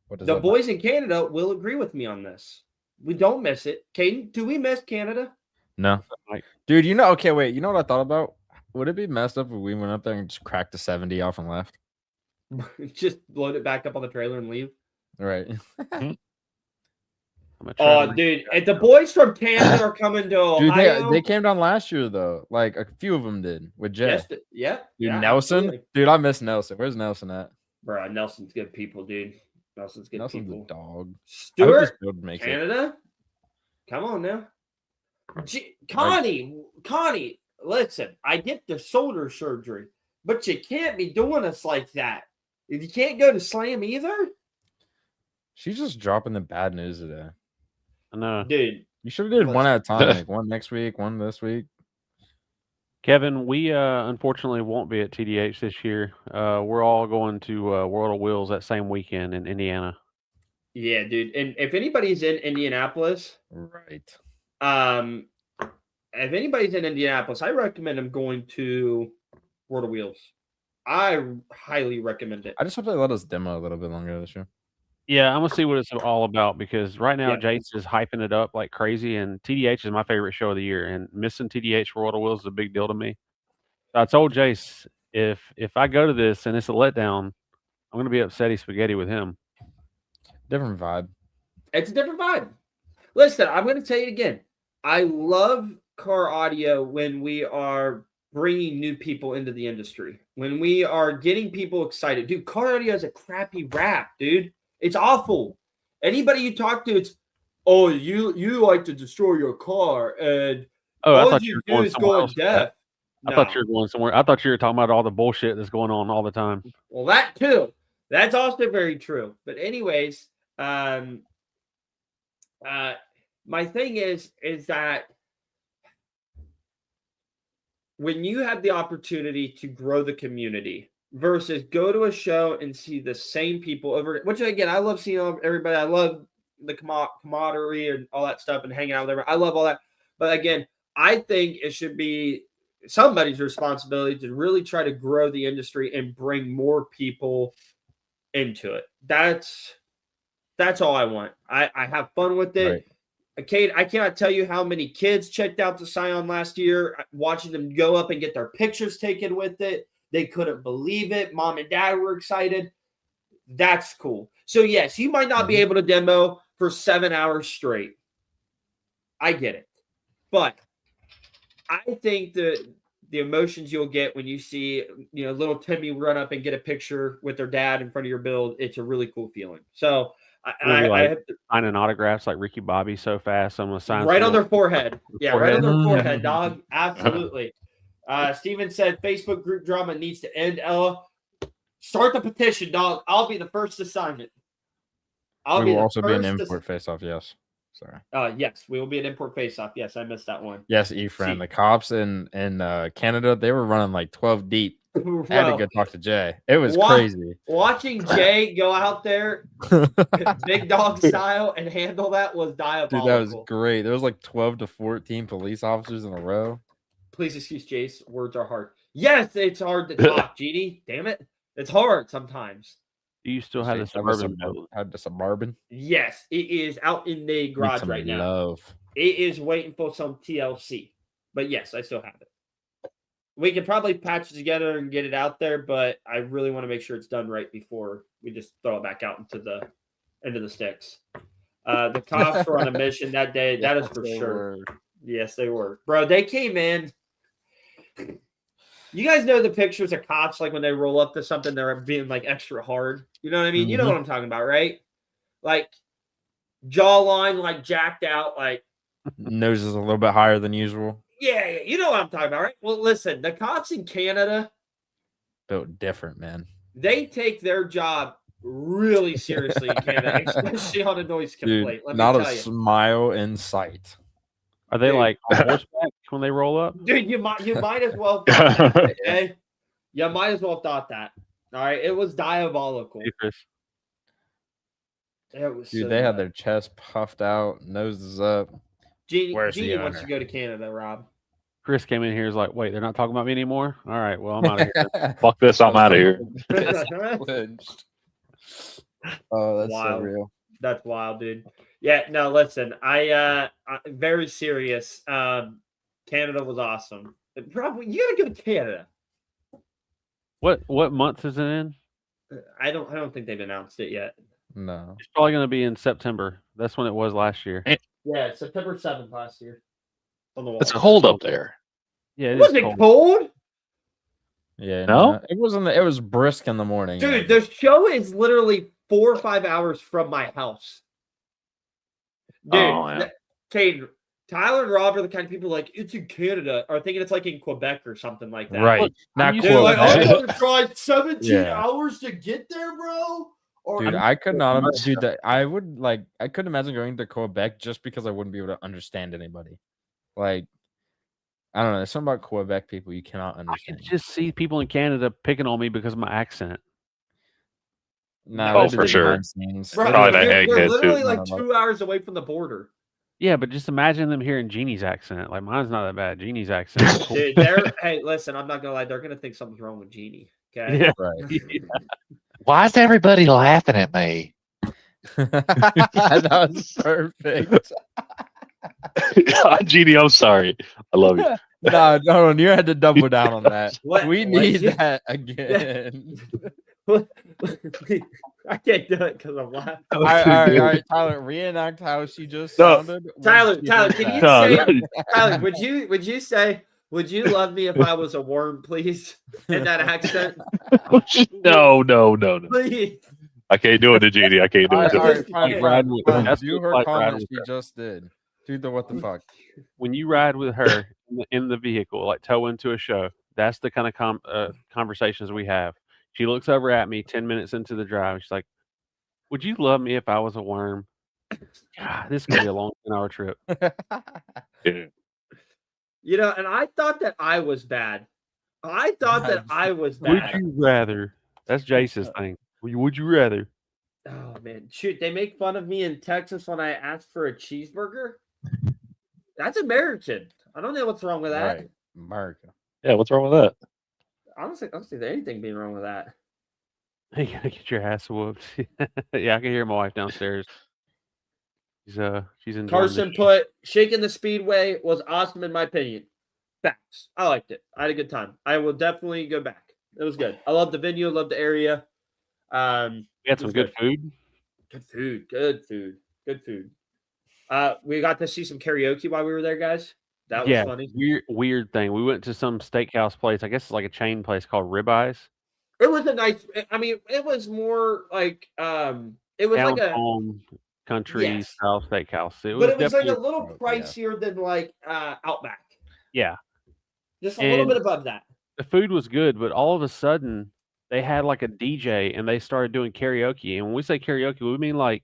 What does the that boys in Canada will agree with me on this. We don't miss it. Caden, do we miss Canada? No, Like- dude. You know, okay, wait. You know what I thought about? Would it be messed up if we went up there and just cracked the 70 off and left? Just load it back up on the trailer and leave. Right. I'm gonna try Oh, to dude, if the boys from Canada are coming to Dude, Ohio, they came down last year though. Like a few of them did with Jay. yes, yeah, Dude, yeah, Nelson. absolutely. Dude, I miss Nelson. Where's Nelson at? Bro, Nelson's good people, dude. Nelson's good Nelson's people. a dog. I hope this Stuart, build makes it. Canada, come on now. Connie, listen, I get the shoulder surgery, but you can't be doing us like that. You can't go to Slam either, She's just dropping the bad news today. I know. dude. You should have did one at a time, like one next week, one this week. Kevin, we unfortunately won't be at TDH this year. We're all going to World of Wheels that same weekend in Indiana. Yeah, dude. And if anybody's in Indianapolis, Right. if anybody's in Indianapolis, I recommend them going to World of Wheels. I highly recommend it. I just hope they let us demo a little bit longer this year. Yeah, I'm gonna see what it's all about because right now Yeah. Jace is hyping it up like crazy, and TDH is my favorite show of the year. And missing TDH for World of Wheels is a big deal to me. I told Jace if I go to this and it's a letdown, I'm gonna be upsetty spaghetti with him. Different vibe. It's a different vibe. Listen, I'm going to tell you again. I love car audio when we are bringing new people into the industry, when we are getting people excited. Dude, car audio is a crappy rap, dude. It's awful. Anybody you talk to, it's, oh, you like to destroy your car, and Oh, I all thought you you were do going is somewhere go else with deaf. that. I thought you were going somewhere. I thought you were talking about all the bullshit that's going on all the time. Well, that too. That's also very true. But anyways, my thing is that when you have the opportunity to grow the community versus go to a show and see the same people over, which again, I love seeing everybody. I love the camaraderie and all that stuff and hanging out with everybody. I love all that. But again, I think it should be somebody's responsibility to really try to grow the industry and bring more people into it. That's all I want. I have fun with it. Right. Kate, I cannot tell you how many kids checked out the Scion last year, watching them go up and get their pictures taken with it. They couldn't believe it. Mom and dad were excited. That's cool. So yes, you might not be able to demo for 7 hours straight. I get it. But I think the emotions you'll get when you see, little Timmy run up and get a picture with their dad in front of your build, it's a really cool feeling. So I have to, signing autographs like Ricky Bobby so fast. I'm gonna sign right on their forehead. Yeah, right on their forehead, dog. Absolutely. Steven said Facebook group drama needs to end. Ella, start the petition, dog. I'll be the first to sign it. We will also be an import face-off. Yes. Sorry. Yes, we will be an import face-off. Yes, I missed that one. Yes, Ephraim. The cops in Canada, they were running like 12 deep. I had to go talk to Jay. It was crazy. Watching Jay go out there, big dog style, and handle that was diabolical. Dude, that was great. There was like 12 to 14 police officers in a row. Please excuse Jace. Words are hard. Yes, it's hard to talk, Genie. Damn it. It's hard sometimes. Do you still have the Suburban? Had the Suburban? Yes, it is out in the garage right now. It is waiting for some TLC. But yes, I still have it. We could probably patch it together and get it out there, but I really want to make sure it's done right before we just throw it back out into the sticks. The cops were on a mission that day. That is for sure. Yes, they were. Bro, they came in. You guys know the pictures of cops, like when they roll up to something, they're being like extra hard. You know what I mean? You know what I'm talking about, right? Like jawline, like jacked out, like nose is a little bit higher than usual. Yeah, you know what I'm talking about, right? Well, listen, the cops in Canada built different, man. They take their job really seriously in Canada, especially on a noise complaint. Dude, not a smile in sight. Are they like on horseback when they roll up? Dude, you might as well thought that, okay? You might as well thought that. All right, it was diabolical. It was Dude, they had their chest puffed out, noses up. Genie wants to go to Canada, Rob. Chris came in here, is like, wait, they're not talking about me anymore? All right, well, I'm out of here. Fuck this, I'm out of here. Oh, that's wild. So real. That's wild, dude. Yeah, no, listen, I very serious. Canada was awesome. Probably you gotta go to Canada. What month is it in? I don't think they've announced it yet. No. It's probably gonna be in September. That's when it was last year. Yeah, September 7th last year. On the wall. It's cold up there. Yeah, was it cold? Yeah, no, it wasn't. It was brisk in the morning. Dude, the show is literally 4 or 5 hours from my house. Dude, Caden, Tyler and Rob are the kind of people like it's in Canada, or thinking it's like in Quebec or something like that. Right? Not They're like, I gotta drive 17 hours to get there, bro. Or dude, I could not. Dude, I couldn't imagine going to Quebec just because I wouldn't be able to understand anybody. Like, I don't know. There's something about Quebec people you cannot I can understand. just see people in Canada picking on me because of my accent. Nah, Oh, they do for the sure. behind the scenes. Bro, They Oh, do and the- I they're get literally too. like 2 hours away from the border. Yeah, but just imagine them hearing Jeannie's accent. Like mine's not that bad. Jeannie's accent. is cool. Dude, they're hey, listen, I'm not gonna lie, they're gonna think something's wrong with Jeannie. Okay. Yeah. Right. Why is everybody laughing at me? That was perfect. Genie, I'm sorry. I love you. No, you had to double down on that. What- We what need you- that again. I can't do it because I'm laughing. All right, Tyler, reenact how she just No. sounded. when Tyler, she Tyler, did can you that. No, say Tyler, would you say, would you love me if I was a worm, please? In that accent? no. Please. I can't do it to Genie. I can't do All it right, to fine, Yeah. fine, fine. That's Do just her like comment riding she with just did. Do the what the fuck. When you ride with her in the vehicle, like tow into a show, that's the kind of conversations we have. She looks over at me 10 minutes into the drive. And she's like, "Would you love me if I was a worm?" God, this could be a long 10-hour trip. Yeah. You know, and I thought that I was bad. I thought that I was Would bad. you rather? That's Jace's thing. Would you rather? Oh man, shoot! They make fun of me in Texas when I ask for a cheeseburger. That's American. I don't know what's wrong with that. Right, America. Yeah, what's wrong with that? I don't see anything being wrong with that. You gotta get your ass whooped. Yeah, I can hear my wife downstairs. She's enjoying Carson this. put Shaking the Speedway was awesome in my opinion. Facts. I liked it. I had a good time. I will definitely go back. It was good. I love the venue. I love the area. We had some was good food. Good food. Good food. Good food. We got to see some karaoke while we were there, guys. That was Yeah, funny. weird thing. We went to some steakhouse place. I guess it's like a chain place called Ribeyes. It was a nice. I mean, it was more like it was Down like a, home country Yes. style steakhouse. but it was like definitely a little yeah. pricier than like Outback. yeah. Just a little And- bit above that. The food was good, but all of a sudden they had like a DJ and they started doing karaoke. And when we say karaoke, we mean like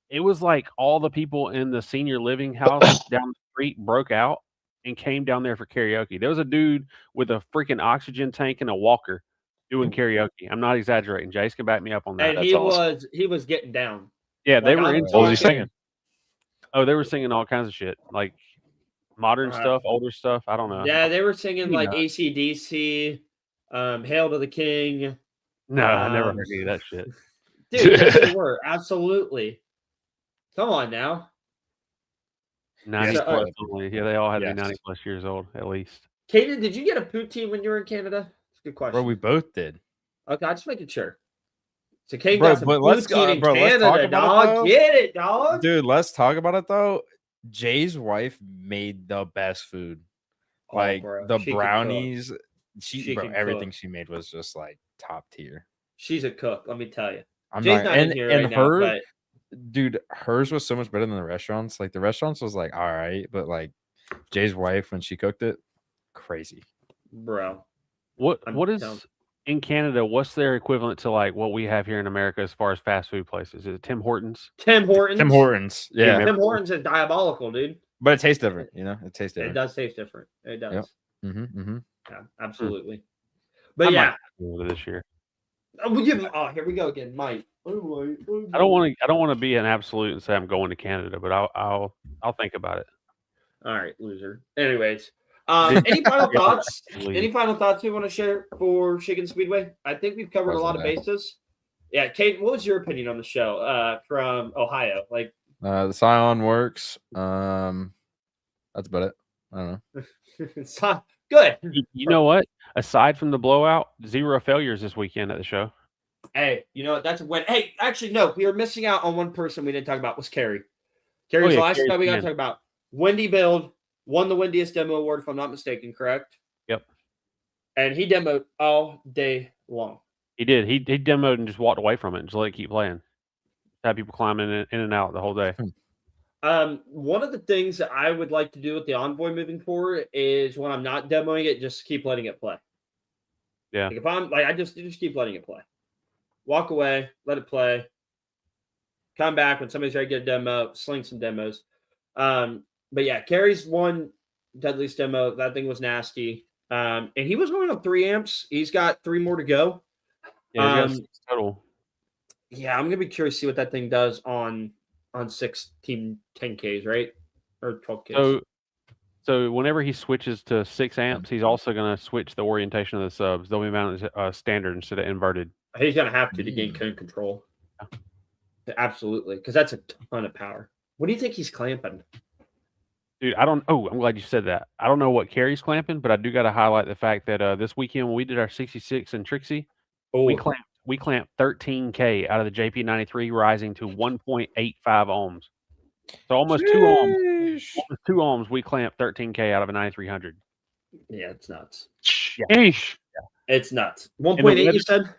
it was like all the people in the senior living house down the street broke out and came down there for karaoke. There was a dude with a freaking oxygen tank and a walker doing karaoke. I'm not exaggerating. Jace can back me up on that. And That's he awesome. was getting down. Yeah, they Like, were I'm into What was he talking- singing? Oh, they were singing all kinds of shit, like modern stuff, older stuff. I don't know. Yeah, they were singing You like know. AC/DC, Hail to the King. No, I never Um, heard any of that shit. Dude, yes, they were. Absolutely. Come on now. 90 So, plus only. Yeah, they all had to Yes. be 90 plus years old at least. Kaden, did you get a poutine when you were in Canada? That's a good question. Bro, we both did. Okay, I'm just making sure. So Kaden Bro, got some but let's go- poutine in bro, let's talk Canada, about it, dog. though. Get it, dog. Dude, let's talk about it though. Jay's wife made the best food. Oh, Like bro, the she can cook. brownies, She bro, can everything cook. she made was just like top tier. She's a cook, let me tell you. I'm Jay's not, not in here right now, her, but dude, hers was so much better than the restaurants. Like the restaurants was like all right, but like Jay's wife when she cooked it, crazy. bro. What I'm what is down. in Canada? What's their equivalent to like what we have here in America as far as fast food places? Is it Tim Hortons? Tim Hortons. Tim Hortons, yeah, Tim Hortons is diabolical, dude. but it tastes different. You know, it tastes It different. does taste different. It does. Yep. Mm-hmm. Yeah, absolutely. But I yeah. might go to this year. Here we go again, Mike. I don't want to be an absolute and say I'm going to Canada, but I'll think about it. All right, loser. Anyways, any final thoughts? Any final thoughts you want to share for Shakin' the Speedway? I think we've covered a lot of bases. Yeah, Kate, what was your opinion on the show from Ohio? Like, The Scion works. That's about it. I don't know. it's not good. You know what? Aside from the blowout, 0 failures this weekend at the show. Hey, you know what? That's a win. Hey, actually, no, we were missing out on one person we didn't talk about was Carrie. Carrie's the last Carrie's guy we got to in. talk about. Wendy Build won the windiest demo award, if I'm not mistaken, correct? Yep. And he demoed all day long. He did. He demoed and just walked away from it and just let it keep playing. Had people climbing in and out the whole day. One of the things that I would like to do with the Envoy moving forward is when I'm not demoing it, just keep letting it play. Yeah. Like if I'm like, I just keep letting it play. Walk away, let it play. Come back when somebody's ready to get a demo, sling some demos. But yeah, Carrie's won deadliest demo. That thing was nasty. And he was going on 3 amps. He's got 3 more to go. Yeah, he's got 6 total. Yeah, I'm gonna be curious to see what that thing does on 16 10Ks, right? Or 12Ks. So whenever he switches to 6 amps, he's also going to switch the orientation of the subs. They'll be mounted standard instead of inverted. He's gonna have to gain cone control. Absolutely, because that's a ton of power. What do you think he's clamping? Dude, I'm glad you said that. I don't know what Carrie's clamping, but I do got to highlight the fact that this weekend when we did our 66 in Trixie, we clamped 13K out of the JP93, rising to 1.85 ohms. So almost 2 ohms. Almost 2 ohms, we clamped 13K out of a 9300. Yeah, it's nuts. Yeah. It's nuts. 1.8, you said?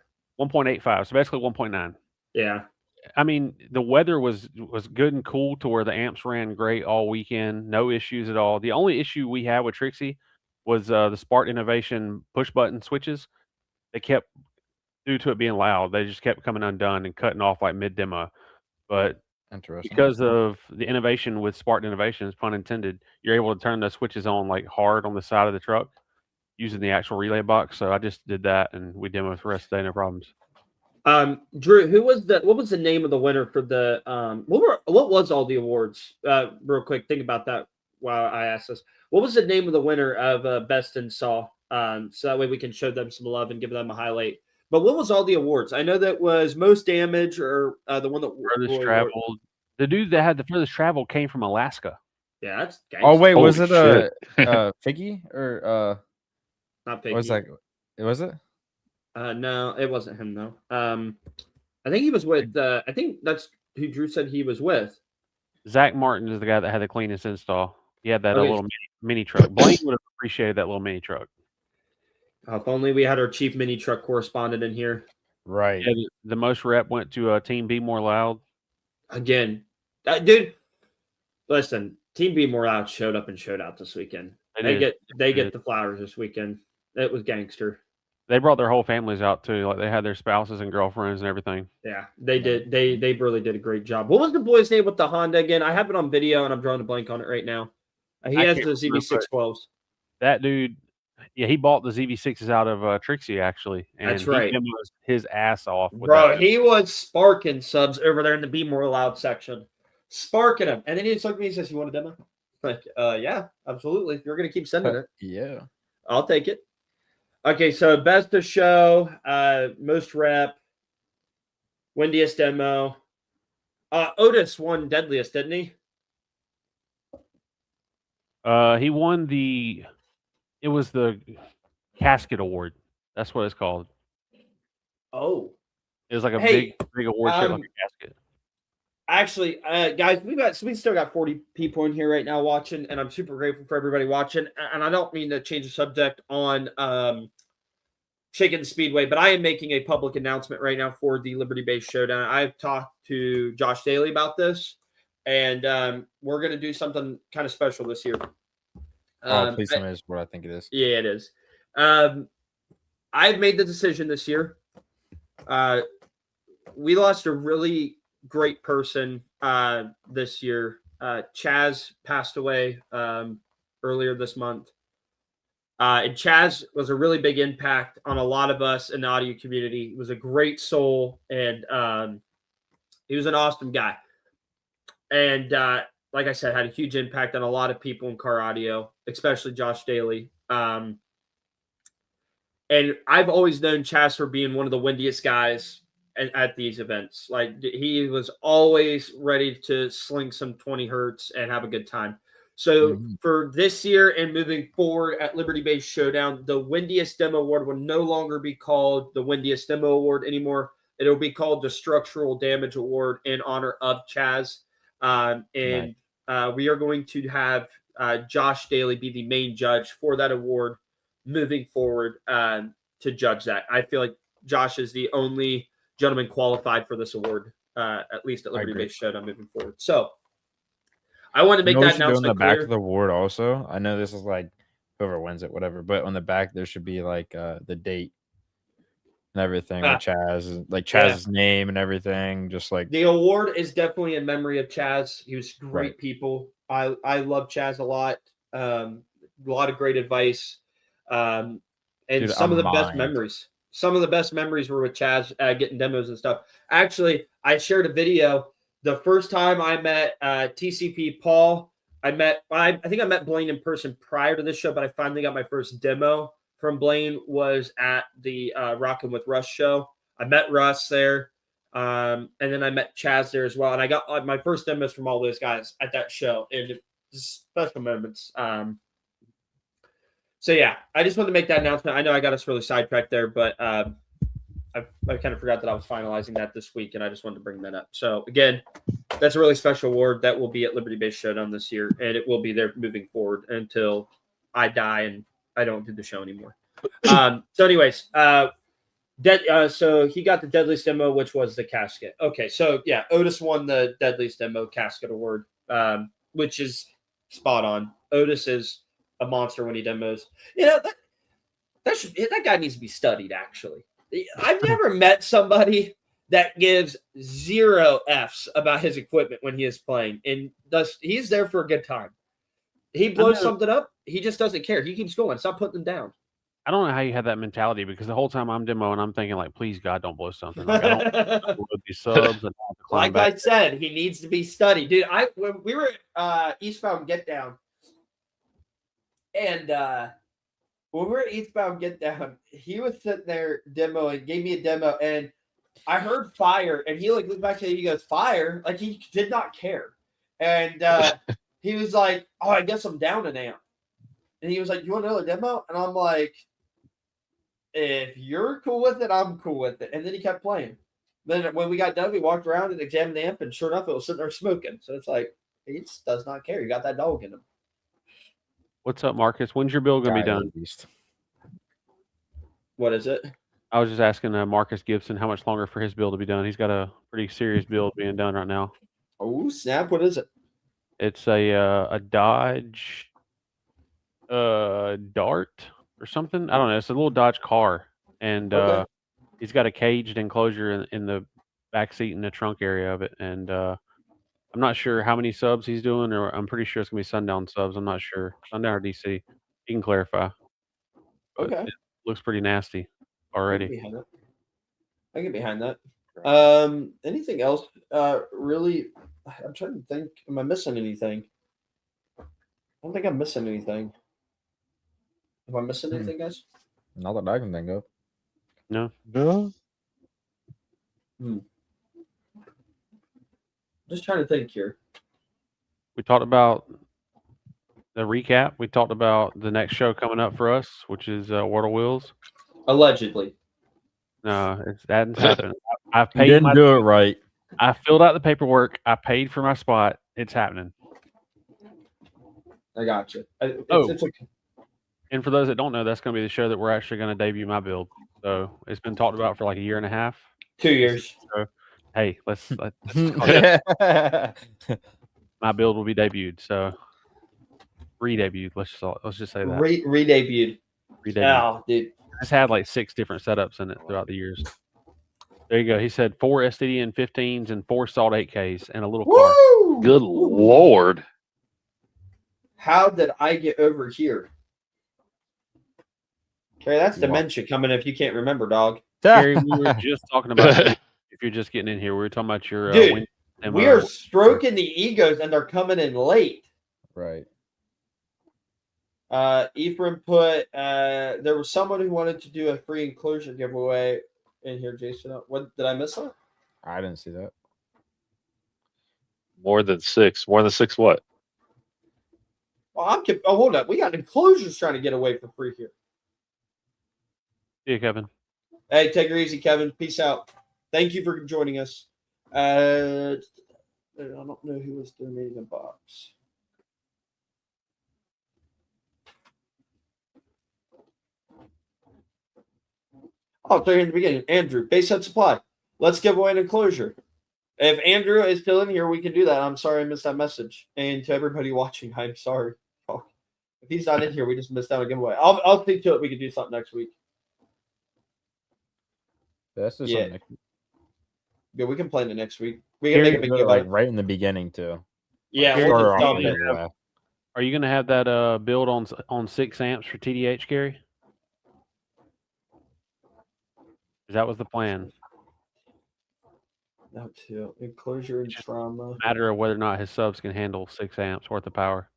1.85, so basically 1.9. Yeah. I mean, the weather was good and cool to where the amps ran great all weekend. No issues at all. The only issue we had with Trixie was the Spark Innovation push button switches. They kept, due to it being loud, they just kept coming undone and cutting off like mid demo. But because of the innovation with Spark Innovations, pun intended, you're able to turn the switches on like hard on the side of the truck using the actual relay box. So I just did that and we demoed for the rest of the day, no problems. Drew, what was the name of the winner for the what was all the awards? Real quick, think about that while I ask this. What was the name of the winner of Best in Saw? So that way we can show them some love and give them a highlight. But what was all the awards? I know that was most damage or the one that furthest traveled. The dude that had the furthest travel came from Alaska. Yeah, that's gangster. Oh wait, was it Figgy or not Figgy? Was it? No, it wasn't him though. I think he was with. I think that's who Drew said he was with. Zach Martin is the guy that had the cleanest install. He had that little mini truck. Blaine would have appreciated that little mini truck. If only we had our chief mini truck correspondent in here. Right. Yeah, the most rep went to Team Be More Loud. Again, dude. Listen, Team Be More Loud showed up and showed out this weekend. They get the flowers this weekend. It was gangster. They brought their whole families out too. Like they had their spouses and girlfriends and everything. Yeah, they did. They really did a great job. What was the boy's name with the Honda again? I have it on video and I'm drawing a blank on it right now. He has the ZV612s. That dude, yeah, he bought the ZV6s out of Trixie actually. And that's right. He demoed his ass off. Bro, he was sparking subs over there in the Be More Loud section. Sparking them. And then he just looked at me and says, "You want a demo?" Like, yeah, absolutely. If you're going to keep sending it. Yeah. I'll take it. Okay, so best of show, most rep, windiest demo. Otis won deadliest, didn't he? He won the casket award. That's what it's called. Oh. It was like a big award shaped like a casket. Actually, guys, we still got 40 people in here right now watching, and I'm super grateful for everybody watching. And I don't mean to change the subject on Shakin the Speedway, but I am making a public announcement right now for the LibertyBass Showdown. I've talked to Josh Daly about this, and we're going to do something kind of special this year. Please tell me this is what I think it is. Yeah, it is. I've made the decision this year. We lost a really great person this year. Chaz passed away earlier this month. And Chaz was a really big impact on a lot of us in the audio community. He was a great soul, and he was an awesome guy. And like I said, had a huge impact on a lot of people in car audio, especially Josh Daly. And I've always known Chaz for being one of the windiest guys at these events. Like, he was always ready to sling some 20 hertz and have a good time. So for this year and moving forward at LibertyBass Showdown, the windiest demo award will no longer be called the windiest demo award anymore. It'll be called the structural damage award in honor of Chaz. We are going to have Josh Daly be the main judge for that award moving forward to judge that. I feel like Josh is the only gentleman qualified for this award, at least at LibertyBass Showdown moving forward. So I want to make that announcement on the clear. back of the award also. I know this is like whoever wins it, whatever, but on the back there should be like the date and everything, with Chaz's name and everything. Just like the award is definitely in memory of Chaz. He was great people. I love Chaz a lot. a lot of great advice, and Dude, some of I'm the best mind. memories. Some of the best memories were with Chaz getting demos and stuff. Actually, I shared a video. The first time I met TCP Paul, I think I met Blaine in person prior to this show, but I finally got my first demo from Blaine was at the Rockin' with Russ show. I met Russ there. And then I met Chaz there as well. And I got my first demos from all those guys at that show. And just special moments. So, yeah, I just wanted to make that announcement. I know I got us really sidetracked there, but I kind of forgot that I was finalizing that this week, and I just wanted to bring that up. So, again, that's a really special award that will be at LibertyBass Showdown this year, and it will be there moving forward until I die and I don't do the show anymore. So, anyways, so he got the Deadliest Demo, which was the casket. Okay, so yeah, Otis won the Deadliest Demo casket award, which is spot on. Otis is a monster when he demos. You know, that guy needs to be studied, actually. I've never met somebody that gives 0 Fs about his equipment when he is playing, and he's there for a good time. He blows something up, he just doesn't care. He keeps going. Stop putting them down. I don't know how you have that mentality because the whole time I'm demoing, I'm thinking like, please God, don't blow something. Like, I don't blow these subs. And like I said, he needs to be studied, dude. When we were Eastbound Get Down, and when we were at Eastbound Get Down, he was sitting there demoing, gave me a demo, and I heard fire, and he like looked back at me, he goes, fire? Like he did not care. And he was like, oh, I guess I'm down an amp. And he was like, you want another demo? And I'm like, if you're cool with it, I'm cool with it. And then he kept playing. Then when we got done, we walked around and examined the amp, and sure enough, it was sitting there smoking. So it's like, he just does not care. He got that dog in him. What's up, Marcus? When's your build gonna be done? What is it? I was just asking Marcus Gibson how much longer for his build to be done. He's got a pretty serious build being done right now. Oh snap! What is it? It's a Dodge Dart or something. I don't know. It's a little Dodge car, and Okay. he's got a caged enclosure in the back seat in the trunk area of it. And I'm not sure how many subs he's doing, or I'm pretty sure it's gonna be Sundown subs. I'm not sure. Sundown or DC. He can clarify. But Okay. it looks pretty nasty already. I get behind that. Anything else? Really, I'm trying to think. Am I missing anything? I don't think I'm missing anything. Am I missing anything, guys? Not that I can think of. No. Just trying to think here. We talked about the recap. We talked about the next show coming up for us, which is World of Wheels. Allegedly. No, that hasn't happened. I've You paid. didn't do it right. I filled out the paperwork. I paid for my spot. It's happening. I got you. It's okay. And for those that don't know, that's going to be the show that we're actually going to debut my build. So it's been talked about for like a year and a half. 2 years. So, hey, let's my build will be debuted. So re-debuted. Let's just say that Re-debuted. Oh, dude. It's had like 6 different setups in it throughout the years. There you go. He said 4 STDN 15s and 4 Salt 8Ks and a little car. Good Lord. How did I get over here? Okay, that's dementia coming if you can't remember, dog. Gary, we were just talking about if you're just getting in here. We were talking about your dude. We are stroking the egos, and they're coming in late. Right. Ephraim put there was someone who wanted to do a free enclosure giveaway in here, Jason. What did I miss that? I didn't see that. More than 6. More than 6 what? Well, hold up. We got enclosures trying to get away for free here. See you, Kevin. Hey, take her easy, Kevin. Peace out. Thank you for joining us. I don't know who was donating a box. Oh, so in the beginning, Andrew, base set supply. Let's give away an enclosure. If Andrew is still in here, we can do that. I'm sorry I missed that message. And to everybody watching, I'm sorry. Oh, if he's not in here, we just missed out on a giveaway. I'll speak to it. We can do something next week. That's just something. Yeah, we can plan it next week. We can make a big like right in the beginning too. Yeah, Are Are you going to have that build on 6 amps for TDH, Gary? That was the plan. That too. Enclosure and It's just trauma. a matter of whether or not his subs can handle 6 amps worth of power.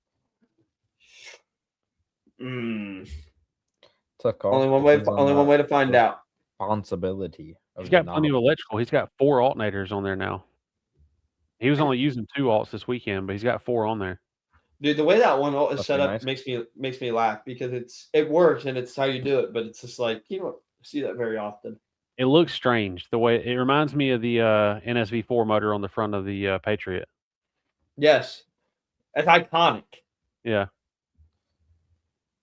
Tough call. Only one way. Depends on Only one way to find out. responsibility of He's the got plenty of knob. electrical. He's got 4 alternators on there now. He was only using 2 alts this weekend, but he's got 4 on there. Dude, the way that one is Must set be up nice. makes me laugh because it works and it's how you do it, but it's just like you don't see that very often. It looks strange the way it reminds me of the NSV4 motor on the front of the Patriot. Yes, it's iconic. Yeah,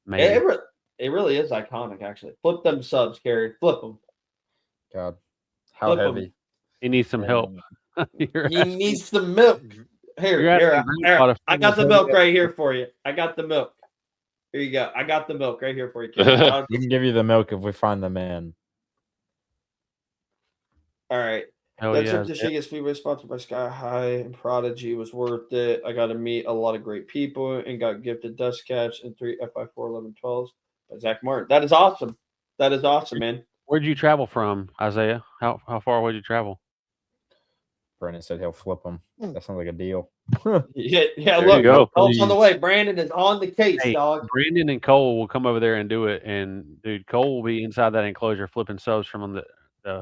maybe. It really is iconic. Actually, flip them subs, Carrie. Flip them. God, how Flip 'em. heavy? He needs some help. You're He asking- needs some milk. Here, You're here, asking here. Grandpa to I fill got his the head milk up. right here for you. I got the milk. Here you go. I got the milk right here for you, Carrie. We can give you the milk if we find the man. All right. Hell That yeah. trip to Shakin Speedway, sponsored by Sky High and Prodigy, was worth it. I got to meet a lot of great people and got gifted dust caps and 3 FI4 1112s by Zach Martin. That is awesome. That is awesome, man. Where'd you travel from, Isaiah? How far would you travel? Brandon said he'll flip them. That sounds like a deal. Yeah, There look, you go. help's on the way. Brandon is on the case, Hey, dog. Brandon and Cole will come over there and do it. And dude, Cole will be inside that enclosure flipping subs from the.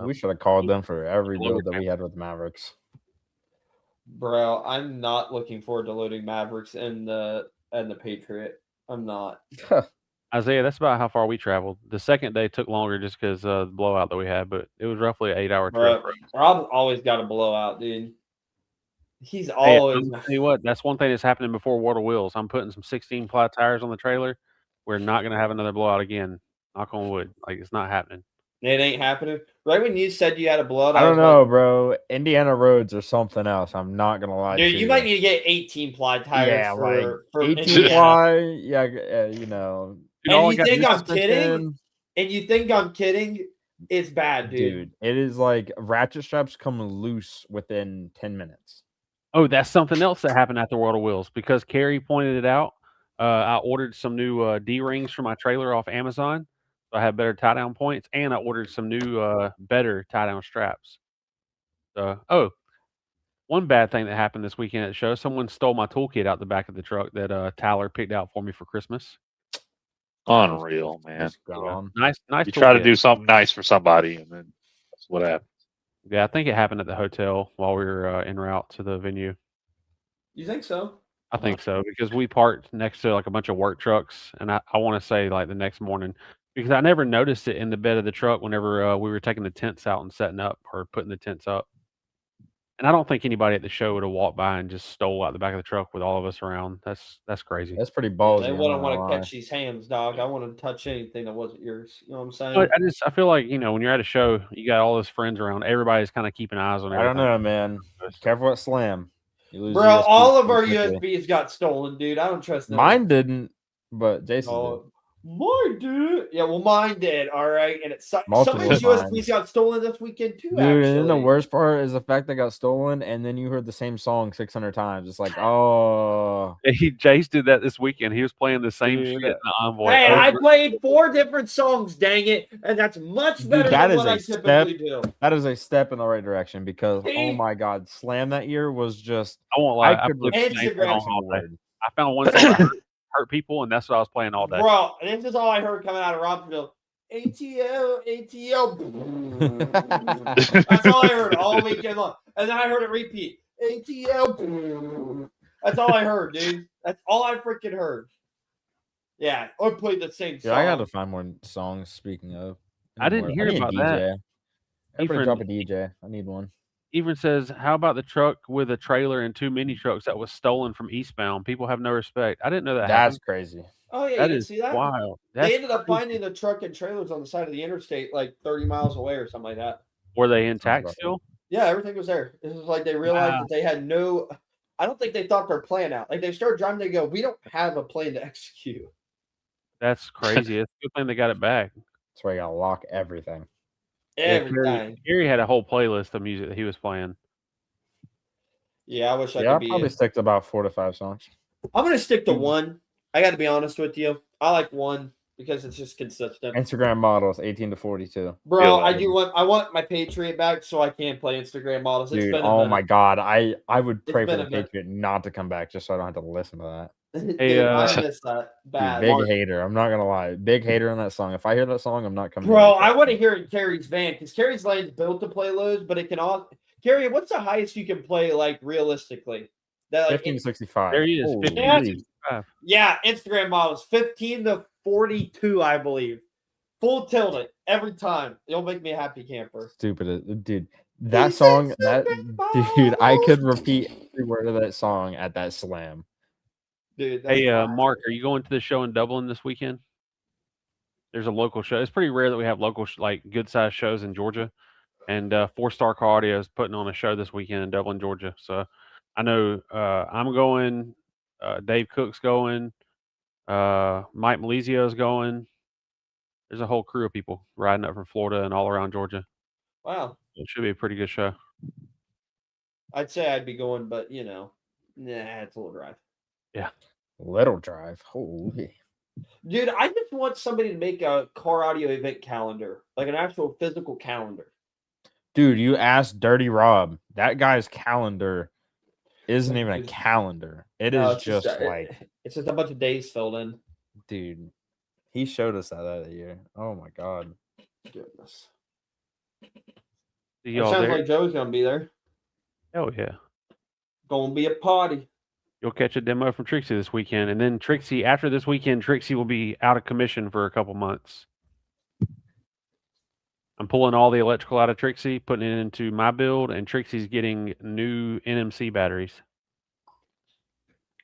We should have called them for every Lower build that we had with Mavericks. Bro, I'm not looking forward to loading Mavericks and the Patriot. I'm not. Isaiah, that's about how far we traveled. The second day took longer just because the blowout that we had, but it was roughly an 8-hour trip. Bro, Rob's always got a blowout, dude. He's Hey, always. I'm gonna tell you what, that's one thing that's happening before World of Wheels. I'm putting some 16 ply tires on the trailer. We're not gonna have another blowout again. Knock on wood. Like it's not happening. It ain't happening. Right when you said you had a blowout, I don't was know, like, bro. Indiana roads are something else. I'm not gonna lie dude, to you might need to get 18 ply tires yeah, for 18 Indiana. ply. Yeah, you know. Dude, And all I you got think is I'm suspension. kidding? And you think I'm kidding? It's bad, dude. Dude, it is like ratchet straps come loose within 10 minutes. Oh, that's something else that happened at the World of Wheels because Carrie pointed it out. I ordered some new D rings for my trailer off Amazon, so I have better tie down points, and I ordered some new better tie down straps. So, one bad thing that happened this weekend at the show: someone stole my toolkit out the back of the truck that Tyler picked out for me for Christmas. Unreal, man. It's gone. Nice You try to toolkit. do something nice for somebody, and then that's what happens. Yeah, I think it happened at the hotel while we were en route to the venue. You think so? I think so because we parked next to like a bunch of work trucks, and I want to say like the next morning because I never noticed it in the bed of the truck whenever we were taking the tents out and setting up or putting the tents up. And I don't think anybody at the show would have walked by and just stole out the back of the truck with all of us around. That's crazy. That's pretty ballsy. They I'm wouldn't not want gonna to lie. catch these hands, dog. I wouldn't touch anything that wasn't yours. You know what I'm saying? But I feel like when you're at a show, you got all those friends around. Everybody's kind of keeping eyes on I everything. don't know, man. Careful at slam. You lose Bro, USBs all of our pretty quickly. USBs got stolen, dude. I don't trust them. Mine didn't, but Jason's Oh, mine did. Yeah, well, mine did. All right, and it's Multiple somebody's times. USBs got stolen this weekend too. did. Dude, actually, and then the worst part is the fact that got stolen, and then you heard the same song 600 times. It's like, oh. Jace did that this weekend. He was playing the same Dude. shit in the Envoy. Hey, I over- played 4 different songs, dang it, and that's much Dude, better that than is what a I step. typically do. That is a step in the right direction because, oh See? my God, Slam that year was just. I won't lie. I I could played the same Instagram song all day. word. I found one song that hurt people, and that's what I was playing all day. Bro, this is all I heard coming out of Robbinsville. ATL, ATL. That's all I heard all weekend long. And then I heard it repeat. ATL. That's all I heard, dude. That's all I freaking heard. Yeah, or played the same song. Dude, I got to find more songs. Speaking of, I didn't hear need a about DJ. that. Everybody Efren- drop a DJ. I need one. Even says, how about the truck with a trailer and 2 mini trucks that was stolen from eastbound? People have no respect. I didn't know that That's happened. crazy. Oh, yeah, That you didn't is see that? wild. That's They ended up crazy. finding the truck and trailers on the side of the interstate like 30 miles away or something like that. Were they intact about still? Yeah, everything was there. It was like they realized Wow. that they had no. I don't think they thought their plan out. Like they started driving, they go, "We don't have a plan to execute." That's crazy. It's a good thing they got it back. That's why you gotta lock everything. Everything. Gary had a whole playlist of music that he was playing. Yeah, I wish I Yeah, I'll could be. probably stick to about 4 to 5 songs. I'm gonna stick to one. I got to be honest with you. I like one because it's just consistent. Instagram models 18 to 42. Bro, Yeah. I want my Patriot back so I can't play Instagram models. It's Dude, been a oh minute. my god, I would It's pray for been the a minute. Patriot not to come back just so I don't have to listen to that. Hey, Dude, I miss that bad. Dude, big hater. I'm not gonna lie, big hater on that song. If I hear that song, I'm not coming. Bro, I want to hear it in Carrie's van because Carrie's lane's built to play lows, but it can all. Carrie, what's the highest you can play like realistically? That like 15 to 65. There he is. Holy 15 Yeah. to 65. yeah, Instagram models 15 to 42, I believe. Full tilted every time. It'll make me a happy camper. Stupid, dude. That song, dude, I could repeat every word of that song at that slam. Dude, that's Hey, classic. Mark, are you going to the show in Dublin this weekend? There's a local show. It's pretty rare that we have local, like good sized shows in Georgia. And 4-Star Car Audio is putting on a show this weekend in Dublin, Georgia. So I know I'm going. Dave Cook's going. Mike Malizio's going. There's a whole crew of people riding up from Florida and all around Georgia. Wow. It should be a pretty good show. I'd say I'd be going, but nah, it's a little drive. Little drive. Holy. Dude, I just want somebody to make a car audio event calendar, like an actual physical calendar. Dude, you asked Dirty Rob. That guy's calendar isn't even a calendar. It No, is it's just just like, it's just a bunch of days filled in. dude, he showed us that other year. Oh my god. Goodness. See It y'all sounds there? like Joe's gonna be there. Hell yeah. Gonna be a party. You'll catch a demo from Trixie this weekend. And then Trixie, after this weekend, Trixie will be out of commission for a couple months. I'm pulling all the electrical out of Trixie, putting it into my build, and Trixie's getting new NMC batteries.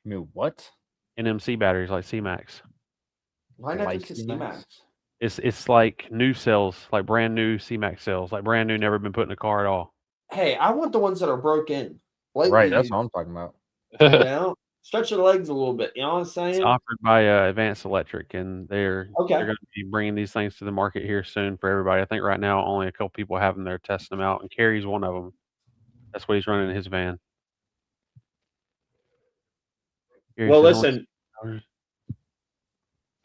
New what? NMC batteries like C-Max. Why not Like just a C-Max? C-Max? It's like new cells, like brand new C-Max cells, like brand new, never been put in a car at all. Hey, I want the ones that are broken. Right, that's what I'm talking about. You know? Stretch your legs a little bit. You know what I'm It's saying? offered by Advanced Electric, and they're Okay. going to be bringing these things to the market here soon for everybody. I think right now only a couple people have them. They're testing them out, and Carrie's one of them. That's what he's running in his van. Carrie Well, says, listen.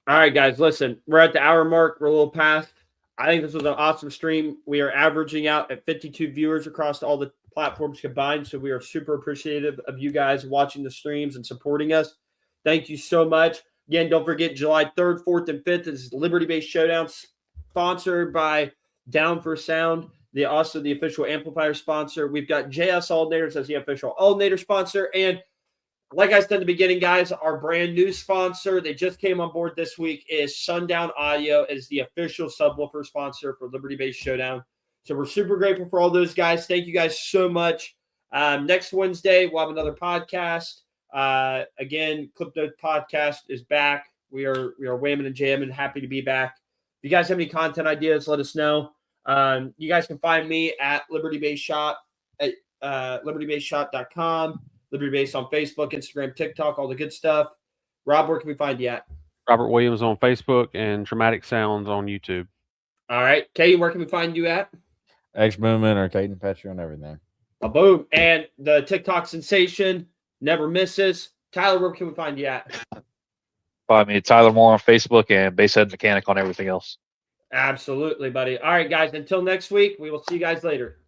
All right, guys, listen. We're at the hour mark. We're a little past. I think this was an awesome stream. We are averaging out at 52 viewers across all the platforms combined. So we are super appreciative of you guys watching the streams and supporting us. Thank you so much. Again, don't forget July 3rd, 4th, and 5th is LibertyBass Showdown, sponsored by Down for Sound. Also the official amplifier sponsor. We've got JS Alternators as the official alternator sponsor. And like I said in the beginning, guys, our brand new sponsor, they just came on board this week, is Sundown Audio, as the official subwoofer sponsor for LibertyBass Showdown. So we're super grateful for all those guys. Thank you guys so much. Next Wednesday, we'll have another podcast. Again, Clip Note Podcast is back. We are whamming and jamming. Happy to be back. If you guys have any content ideas, let us know. You guys can find me at LibertyBass Shop at LibertyBassShop.com. LibertyBass on Facebook, Instagram, TikTok, all the good stuff. Rob, where can we find you at? Robert Williams on Facebook and Traumatic Sounds on YouTube. All right. Katie, where can we find you at? X Boomin or Caden Petcher and everything. Boom. And the TikTok sensation never misses. Tyler, where can we find you at? Find me Tyler Moore on Facebook and Basshead Mechanic on everything else. Absolutely, buddy. All right, guys. Until next week, we will see you guys later.